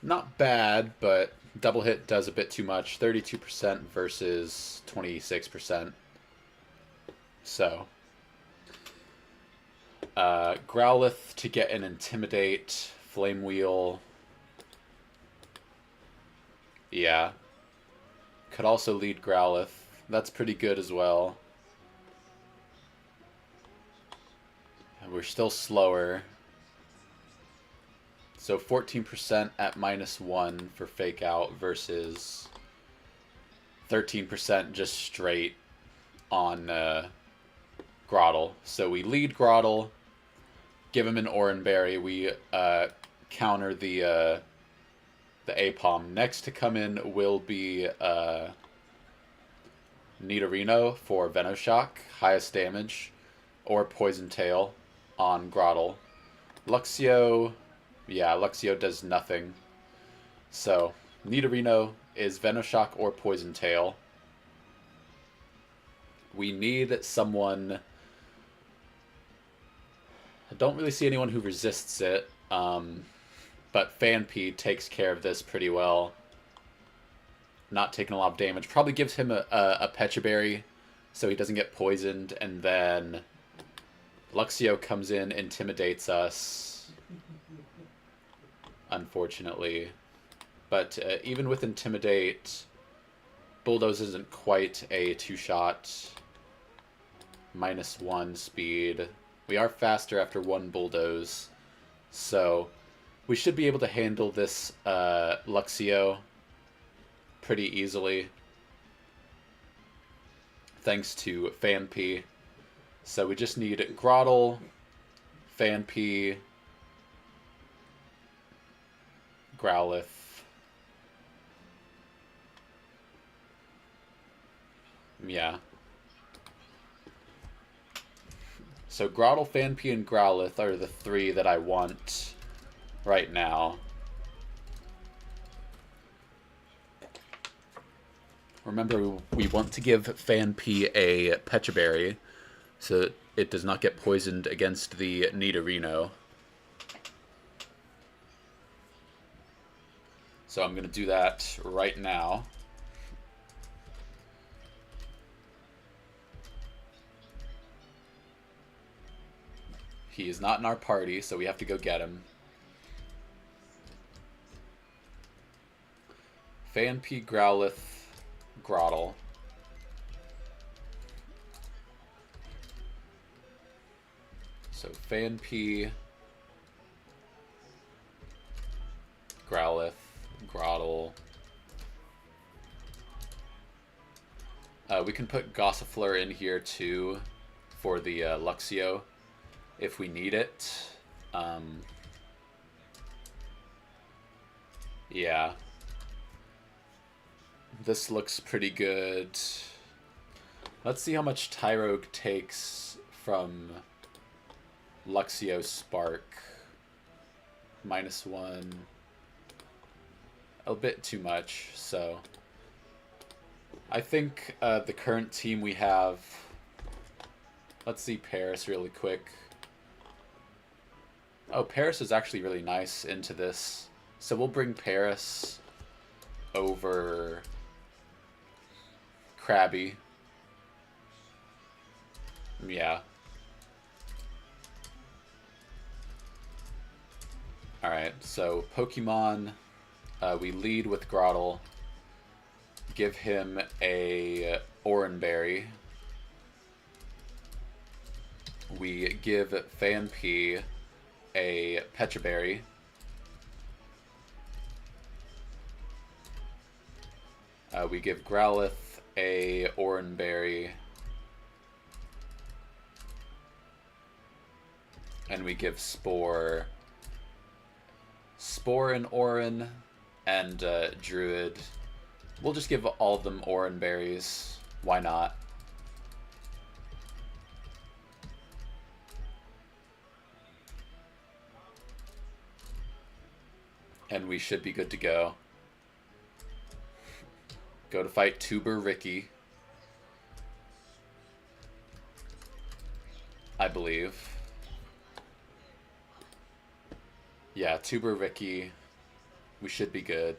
Not bad, but double hit does a bit too much. 32% versus 26%. So, Growlithe to get an Intimidate. Flame Wheel. Yeah. Could also lead Growlithe. That's pretty good as well. And we're still slower. So 14% at -1 for Fake Out versus 13% just straight on Groddle. So we lead Groddle, give him an Oranberry. We counter the Apom. Next to come in will be Nidorino for Venoshock, highest damage, or Poison Tail on Groddle. Luxio Yeah, Luxio does nothing. So, Nidorino is Venoshock or Poison Tail. We need someone... I don't really see anyone who resists it, but Fanpy takes care of this pretty well. Not taking a lot of damage. Probably gives him a Pecha Berry so he doesn't get poisoned, and then Luxio comes in, intimidates us, unfortunately. But even with Intimidate, Bulldoze isn't quite a two-shot. -1 speed. We are faster after one Bulldoze, so we should be able to handle this Luxio pretty easily, thanks to Fanpy. So we just need Grottle, Fanpy, Growlithe, yeah. So Grottle, Fanpy, and Growlithe are the three that I want right now. Remember, we want to give Fanpy a Pecha Berry so it does not get poisoned against the Nidorino. So I'm going to do that right now. He is not in our party, so we have to go get him. Fanpy, Growlithe, Grottle. So Fanpy, Growlithe, Grottle. We can put Gossifleur in here too for the Luxio if we need it. Yeah. This looks pretty good. Let's see how much Tyrogue takes from Luxio Spark. -1. A bit too much, so... I think the current team we have... Let's see Paris really quick. Oh, Paris is actually really nice into this. So we'll bring Paris over Krabby. Yeah. Alright, so Pokemon, we lead with Grottle. Give him a Oranberry. We give Fanpy a Pecha Berry. We give Growlithe a Oranberry. And we give Spore and Oran and Druid. We'll just give all of them Oran berries. Why not? And we should be good to go. Go to fight Tuber Ricky, I believe. Yeah, Tuber Ricky. We should be good.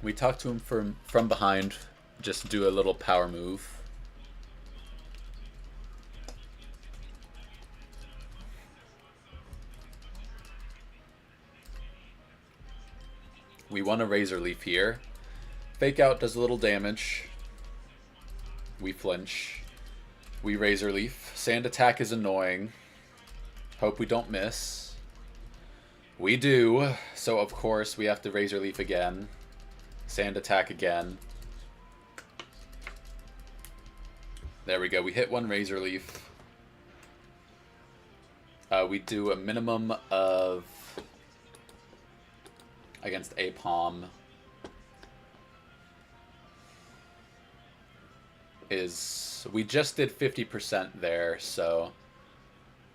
We talk to him from behind, just do a little power move. We want a Razor Leaf here. Fake Out does a little damage. We flinch. We Razor Leaf. Sand Attack is annoying. Hope we don't miss. We do, so of course we have to Razor Leaf again. Sand Attack again. There we go. We hit one Razor Leaf. We do a minimum of against APOM is we just did 50% there, so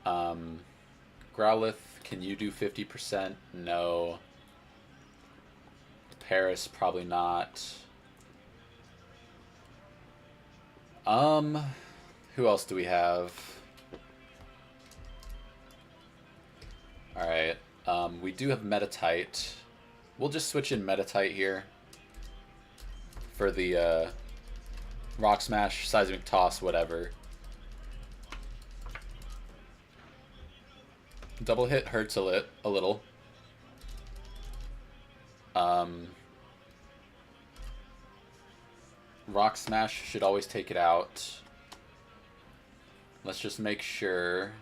Growlithe, can you do 50%? No. Paris, probably not. Who else do we have? Alright, we do have Metatite. We'll just switch in Metatite here for the Rock Smash, Seismic Toss, whatever. Double hit hurts a little. Rock Smash should always take it out. Let's just make sure.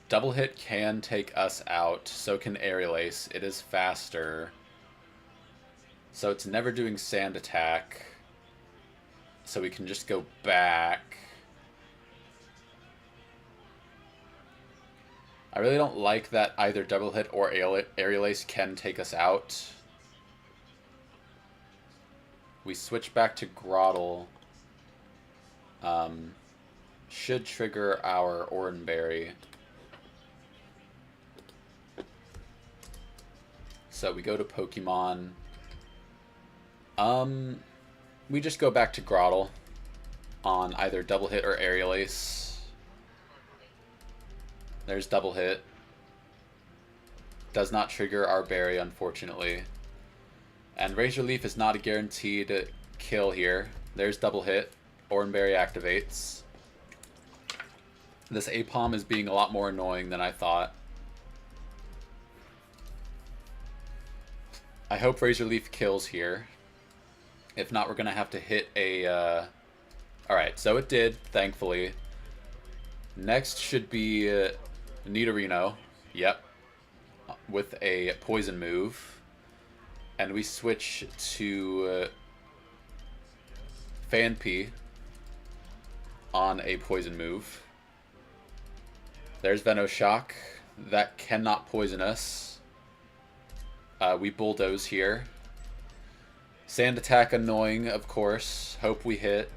Double hit can take us out, so can Aerial Ace. It is faster. So it's never doing Sand Attack. So we can just go back. I really don't like that either Double Hit or Aerial Ace can take us out. We switch back to Grottle. Should trigger our Oranberry. So we go to Pokemon. We just go back to Grottle on either Double Hit or Aerial Ace. There's Double Hit. Does not trigger our Berry, unfortunately. And Razor Leaf is not a guaranteed kill here. There's Double Hit. Oranberry activates. This APOM is being a lot more annoying than I thought. I hope Razor Leaf kills here. If not, we're going to have to hit a... Alright, so it did, thankfully. Next should be Nidorino. Yep. With a poison move. And we switch to Phanpy on a poison move. There's Venoshock. That cannot poison us. We bulldoze here. Sand Attack annoying, of course. Hope we hit.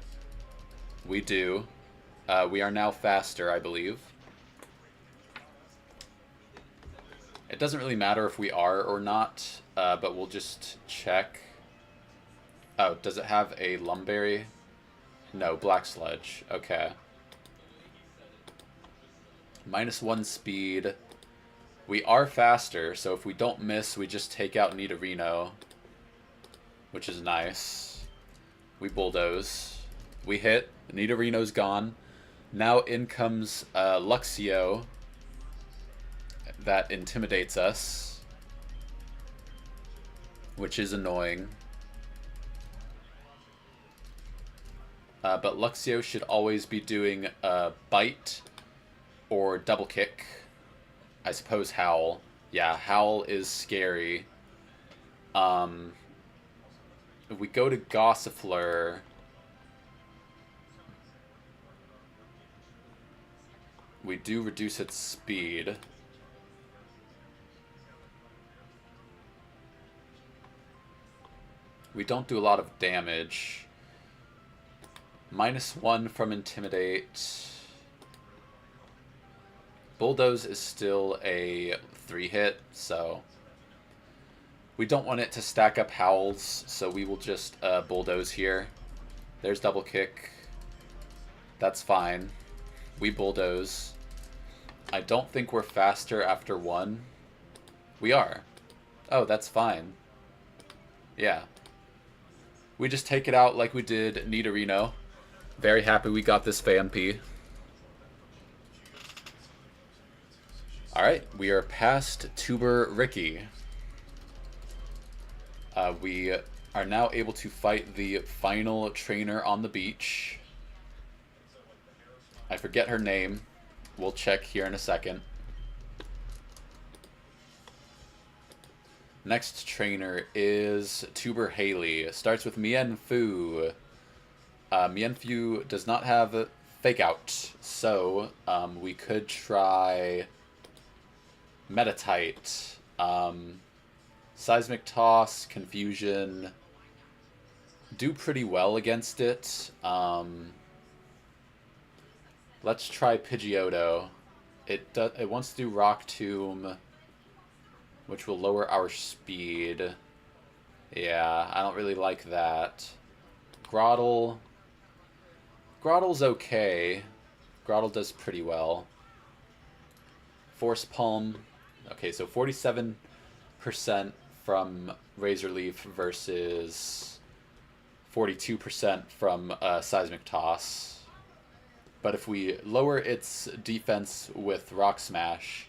We do. We are now faster, I believe. It doesn't really matter if we are or not, but we'll just check. Oh, does it have a Lumberry? No, Black Sludge. Okay. -1 speed. We are faster, so if we don't miss, we just take out Nidorino, which is nice. We bulldoze. We hit. Nidorino's gone. Now in comes Luxio. That intimidates us, which is annoying. But Luxio should always be doing Bite or Double Kick. I suppose Howl. Yeah, Howl is scary. If we go to Gossifleur, we do reduce its speed. We don't do a lot of damage. -1 from Intimidate. Bulldoze is still a 3-hit, so we don't want it to stack up Howls, so we will just Bulldoze here. There's Double Kick. That's fine. We Bulldoze. I don't think we're faster after 1. We are. Oh, that's fine. Yeah. We just take it out like we did Nidorino. Very happy we got this Phanpy. Alright, we are past Tuber Ricky. We are now able to fight the final trainer on the beach. I forget her name. We'll check here in a second. Next trainer is Tuber Haley. Starts with Mien Fu. Mien Fu does not have Fake Out, so we could try Metatite. Seismic Toss, Confusion, do pretty well against it. Let's try Pidgeotto. It wants to do Rock Tomb, which will lower our speed. Yeah, I don't really like that. Grotle. Grotle's okay. Grotle does pretty well. Force Palm. Okay, so 47% from Razor Leaf versus 42% from Seismic Toss. But if we lower its defense with Rock Smash,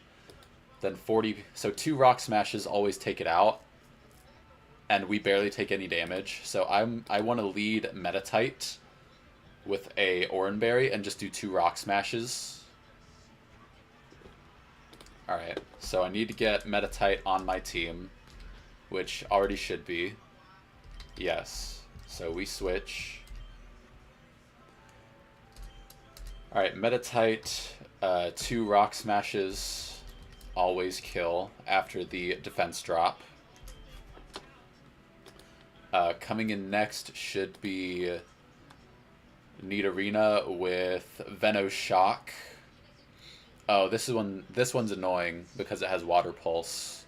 then 40... So 2 Rock Smashes always take it out, and we barely take any damage. So I want to lead Metatite with a Oranberry and just do 2 Rock Smashes. Alright, so I need to get Metatite on my team, which already should be. Yes. So we switch. Alright, Metatite, 2 Rock Smashes always kill after the defense drop. Coming in next should be Nidorina with Venoshock. Oh, this one's annoying because it has Water Pulse.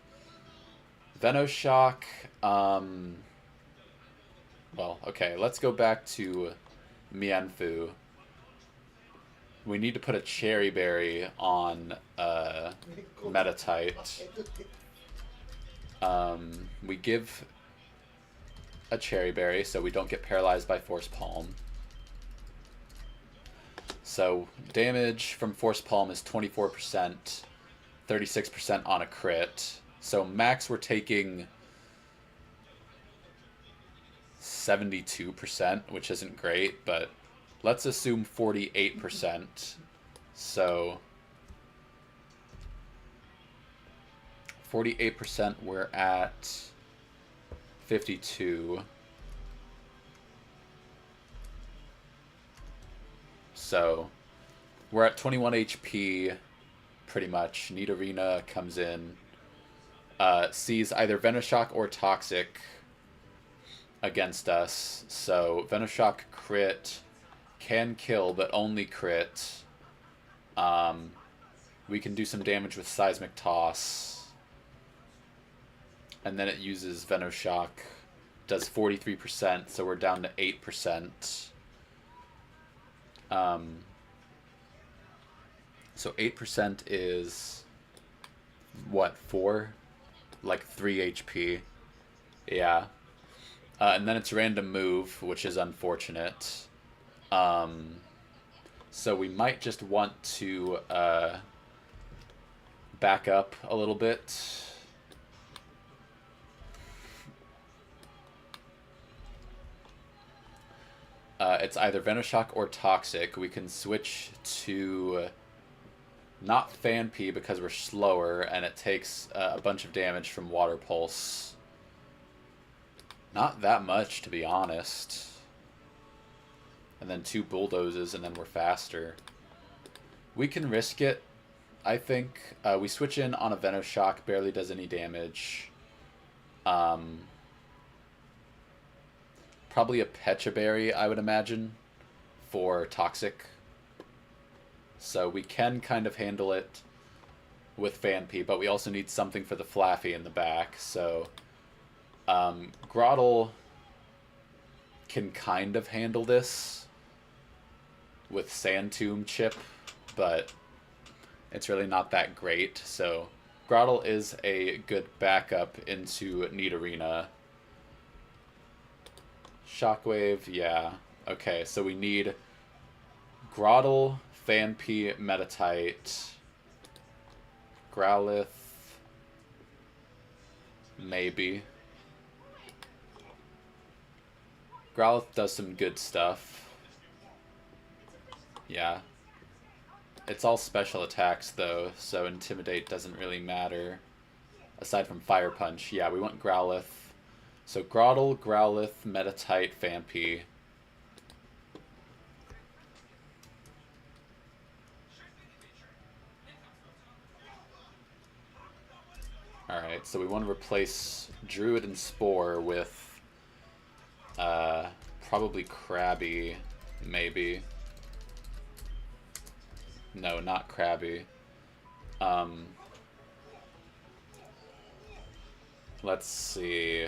Venoshock, well, okay, let's go back to Mienfoo. We need to put a Cherry Berry on Metatite. We give a Cherry Berry so we don't get paralyzed by Force Palm. So damage from Force Palm is 24%, 36% on a crit. So max we're taking 72%, which isn't great, but let's assume 48%. So 48%, we're at 52. So we're at 21 HP, pretty much. Nidorina comes in, sees either Venoshock or Toxic against us. So Venoshock crit, can kill, but only crit. We can do some damage with Seismic Toss. And then it uses Venoshock, does 43%, so we're down to 8%. So 8% is, what, 4? Like 3 HP. Yeah. And then it's random move, which is unfortunate. So we might just want to back up a little bit. It's either Venoshock or Toxic. We can switch to not Phanpy because we're slower and it takes a bunch of damage from Water Pulse. Not that much, to be honest. And then 2 Bulldozes and then we're faster. We can risk it, I think. We switch in on a Venoshock, barely does any damage. Probably a Pecha Berry, I would imagine, for Toxic. So we can kind of handle it with Phanpy, but we also need something for the Flaffy in the back. So Grotle can kind of handle this with Sand Tomb Chip, but it's really not that great. So Grotle is a good backup into Nidorina. Shockwave, yeah. Okay, so we need Grotle, Phanpy, Metatite, Growlithe, maybe. Growlithe does some good stuff. Yeah. It's all special attacks, though, so Intimidate doesn't really matter. aside from Fire Punch. Yeah, we want Growlithe. So Grotle, Growlithe, Metatite, Phanpy. Alright, so we want to replace Druid and Spore with probably Krabby, maybe. No, not Krabby. Let's see.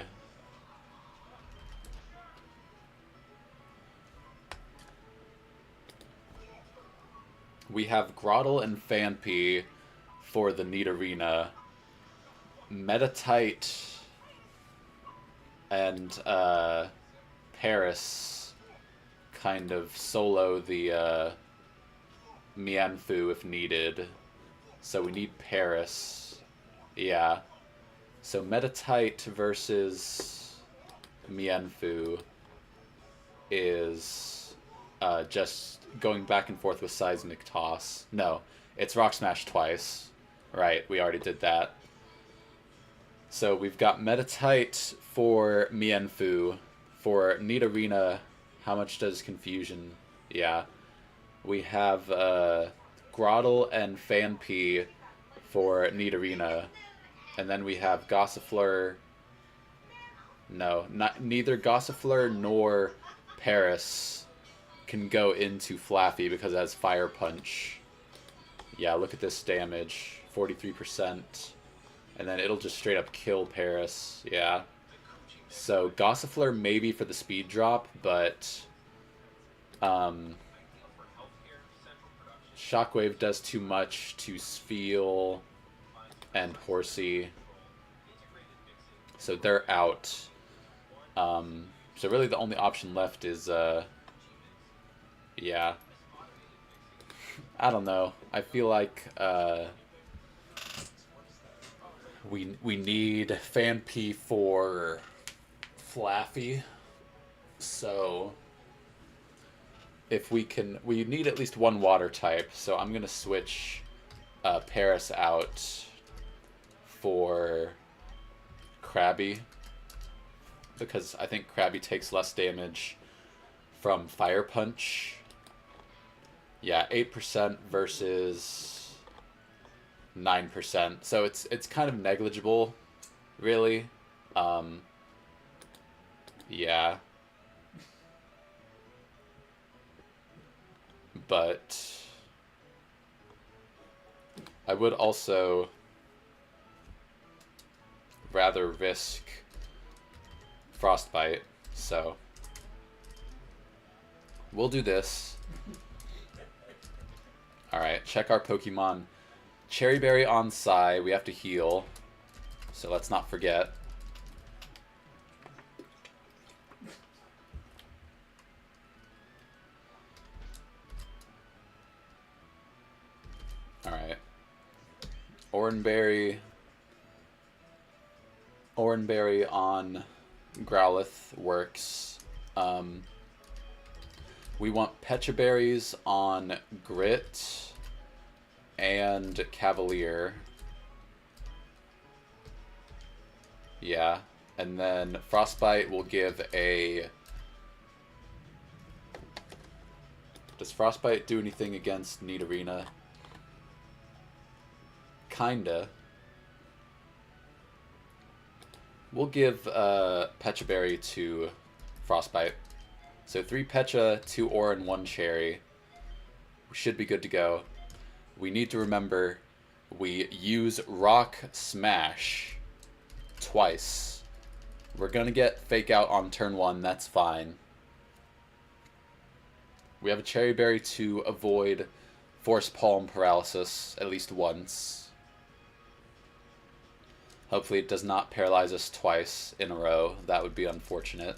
We have Grotle and Phanpy for the Nidorina. Metatite and Paris kind of solo the Mianfu if needed. So we need Paris. Yeah. So Metatite versus Mianfu is just going back and forth with Seismic Toss. No, it's Rock Smash twice. Right, we already did that. So we've got Metatite for Mianfu. For Nidorina, how much does Confusion? Yeah. We have Grotle and Phanpy for Nidorina. And then we have Gossifleur. No, neither Gossifleur nor Paris can go into Flaffy because it has Fire Punch. Yeah, look at this damage. 43%. And then it'll just straight up kill Paris. Yeah. So Gossifleur maybe for the speed drop, but Shockwave does too much to Spheal and Horsey. So they're out. So really the only option left is yeah. I don't know. I feel like we need Phanpy for Flaffy. So if we can, we need at least one water type. So I'm gonna switch Paris out for Krabby because I think Krabby takes less damage from Fire Punch. Yeah, 8% versus 9%. So it's kind of negligible, really. Yeah. But I would also rather risk Frostbite, so we'll do this. Alright, check our Pokemon. Cherry Berry on Psy, we have to heal, so let's not forget. Alright. Oranberry on Growlithe works. We want Pecha Berries on Grit and Cavalier. Yeah. And then Frostbite will give a... Does Frostbite do anything against Nidorina? Kinda. We'll give Pecha Berry to Frostbite. So 3 Pecha, 2 Oran, 1 Cherry. We should be good to go. We need to remember we use Rock Smash twice. We're gonna get Fake Out on turn 1, that's fine. We have a Cherry Berry to avoid Force Palm Paralysis at least once. Hopefully it does not paralyze us twice in a row. That would be unfortunate.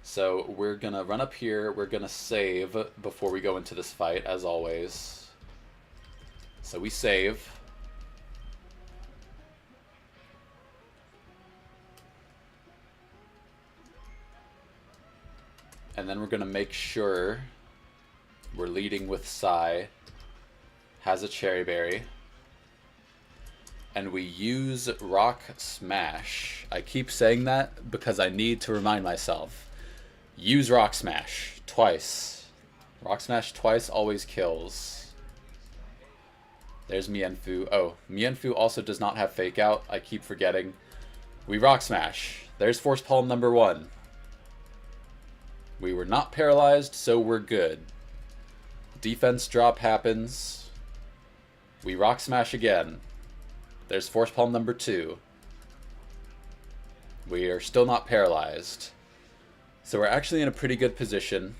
So we're going to run up here. We're going to save before we go into this fight, as always. So we save. And then we're going to make sure we're leading with Psy. Has a Cherry Berry. and we use Rock Smash. I keep saying that because I need to remind myself. Use Rock Smash twice. Rock Smash twice always kills. There's Mienfu. Oh, Mienfu also does not have Fake Out. I keep forgetting. We Rock Smash. There's Force Palm number 1. We were not paralyzed, so we're good. Defense drop happens. We Rock Smash again. There's Force Palm number 2. We are still not paralyzed. So we're actually in a pretty good position.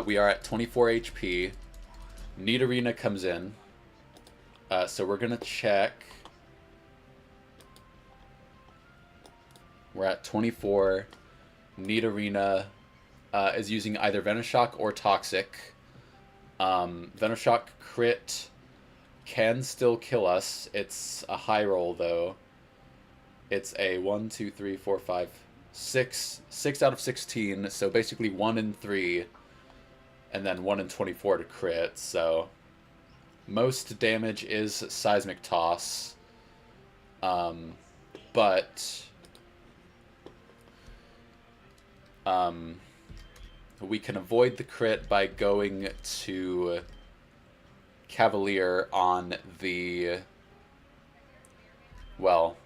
We are at 24 HP. Nidorina comes in. So we're going to check. We're at 24. Nidorina is using either Venoshock or Toxic. Venoshock crit can still kill us. It's a high roll, though. It's a 1, 2, 3, 4, 5, 6. 6 out of 16, so basically 1 in 3. And then 1 in 24 to crit, so most damage is Seismic Toss. But we can avoid the crit by going to Cavalier on the... Well,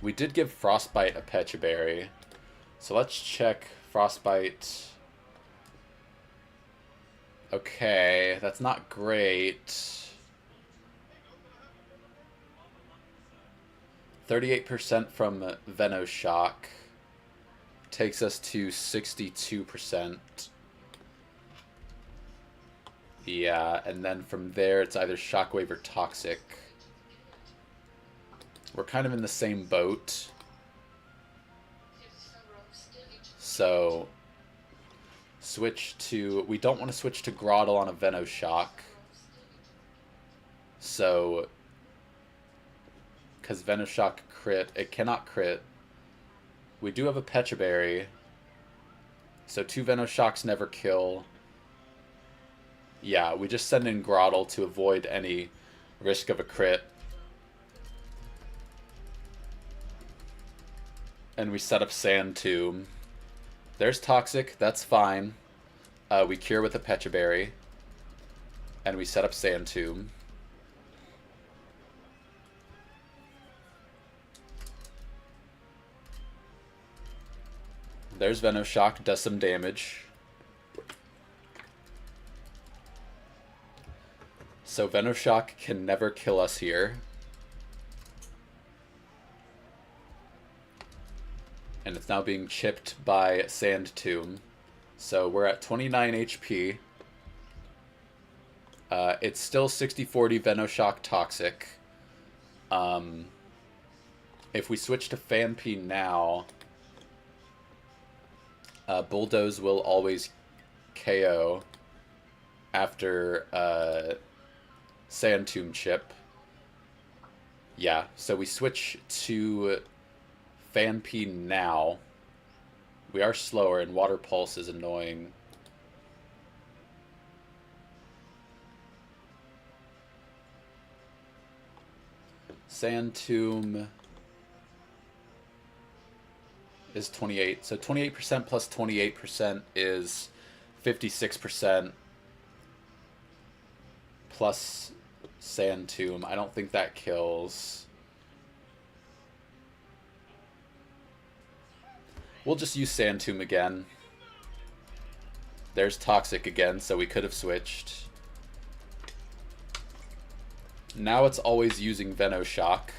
we did give Frostbite a Pecha Berry. So let's check Frostbite. Okay, that's not great. 38% from Venoshock takes us to 62%. Yeah, and then from there it's either Shockwave or Toxic. We're kind of in the same boat. So switch to... We don't want to switch to Groddle on a Venoshock. So... Because Venoshock crit... It cannot crit. We do have a Pecha Berry. So 2 Venoshocks never kill. Yeah, we just send in Groddle to avoid any risk of a crit. And we set up Sand Tomb. There's Toxic, that's fine. We cure with a Pecha Berry. And we set up Sand Tomb. There's Venoshock, does some damage. So Venoshock can never kill us here. And it's now being chipped by Sand Tomb. So we're at 29 HP. It's still 60-40 Venoshock Toxic. If we switch to Phanpy now, Bulldoze will always KO after Sand Tomb chip. Yeah, so we switch to Phanpy now. We are slower, and Water Pulse is annoying. Sand Tomb is 28. So 28% plus 28% is 56% plus Sand Tomb. I don't think that kills. We'll just use Sand Tomb again. There's Toxic again, so we could have switched. Now it's always using Venoshock.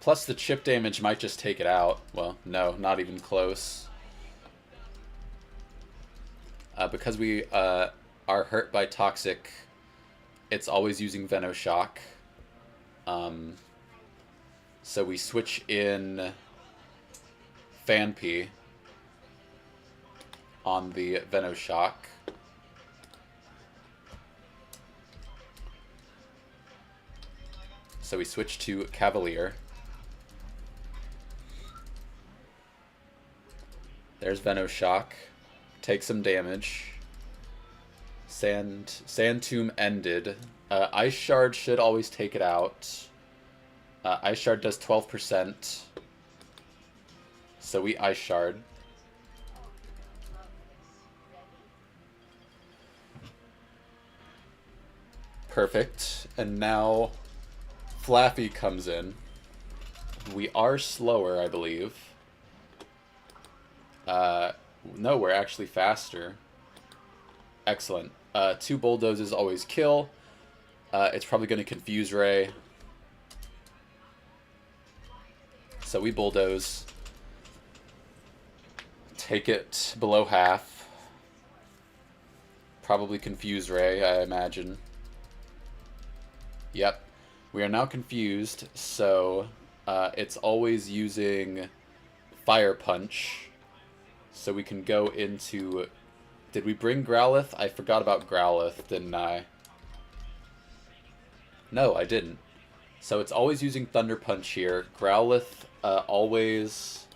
Plus the chip damage might just take it out. Well, no, not even close. Because we are hurt by Toxic, it's always using Venoshock. So we switch in Phanpy on the Venoshock. So we switch to Cavalier. There's Venoshock. Take some damage. Sand Tomb ended. Ice Shard should always take it out. Ice Shard does 12%. So we Ice Shard. Perfect. And now Flaffy comes in. We are slower, I believe. No, we're actually faster. Excellent. 2 bulldozes always kill. It's probably going to confuse Ray. So we bulldoze. Take it below half. Probably confuse Ray, I imagine. Yep. We are now confused, so it's always using Fire Punch. So we can go into... Did we bring Growlithe? I forgot about Growlithe, didn't I? No, I didn't. So it's always using Thunder Punch here. Growlithe always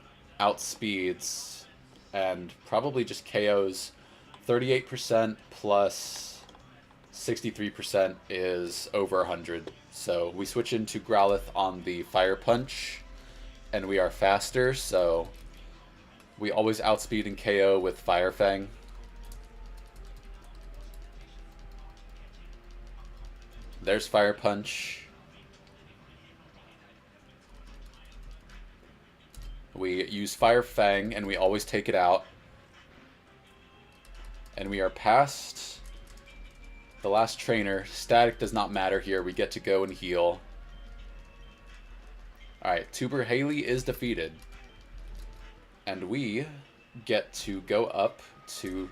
outspeeds and probably just KOs. 38% plus 63% is over 100. So we switch into Growlithe on the Fire Punch, and we are faster, so we always outspeed and KO with Fire Fang. There's Fire Punch. We use Fire Fang, and we always take it out. And we are past the last trainer. Static does not matter here. We get to go and heal. Alright, Tuber Haley is defeated. And we get to go up to...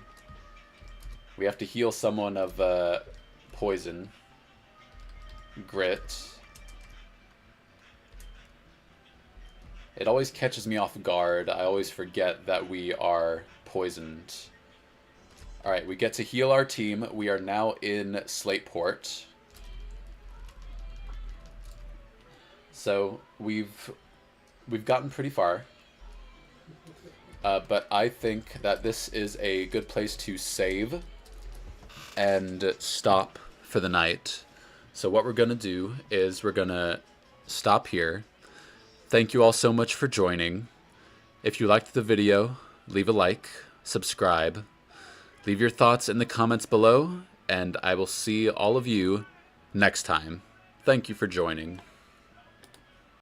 We have to heal someone of poison. Grit. It always catches me off guard. I always forget that we are poisoned. Alright, we get to heal our team. We are now in Slateport. So we've gotten pretty far. But I think that this is a good place to save and stop for the night. So what we're going to do is we're going to stop here. Thank you all so much for joining. If you liked the video, leave a like, subscribe, leave your thoughts in the comments below, and I will see all of you next time. Thank you for joining.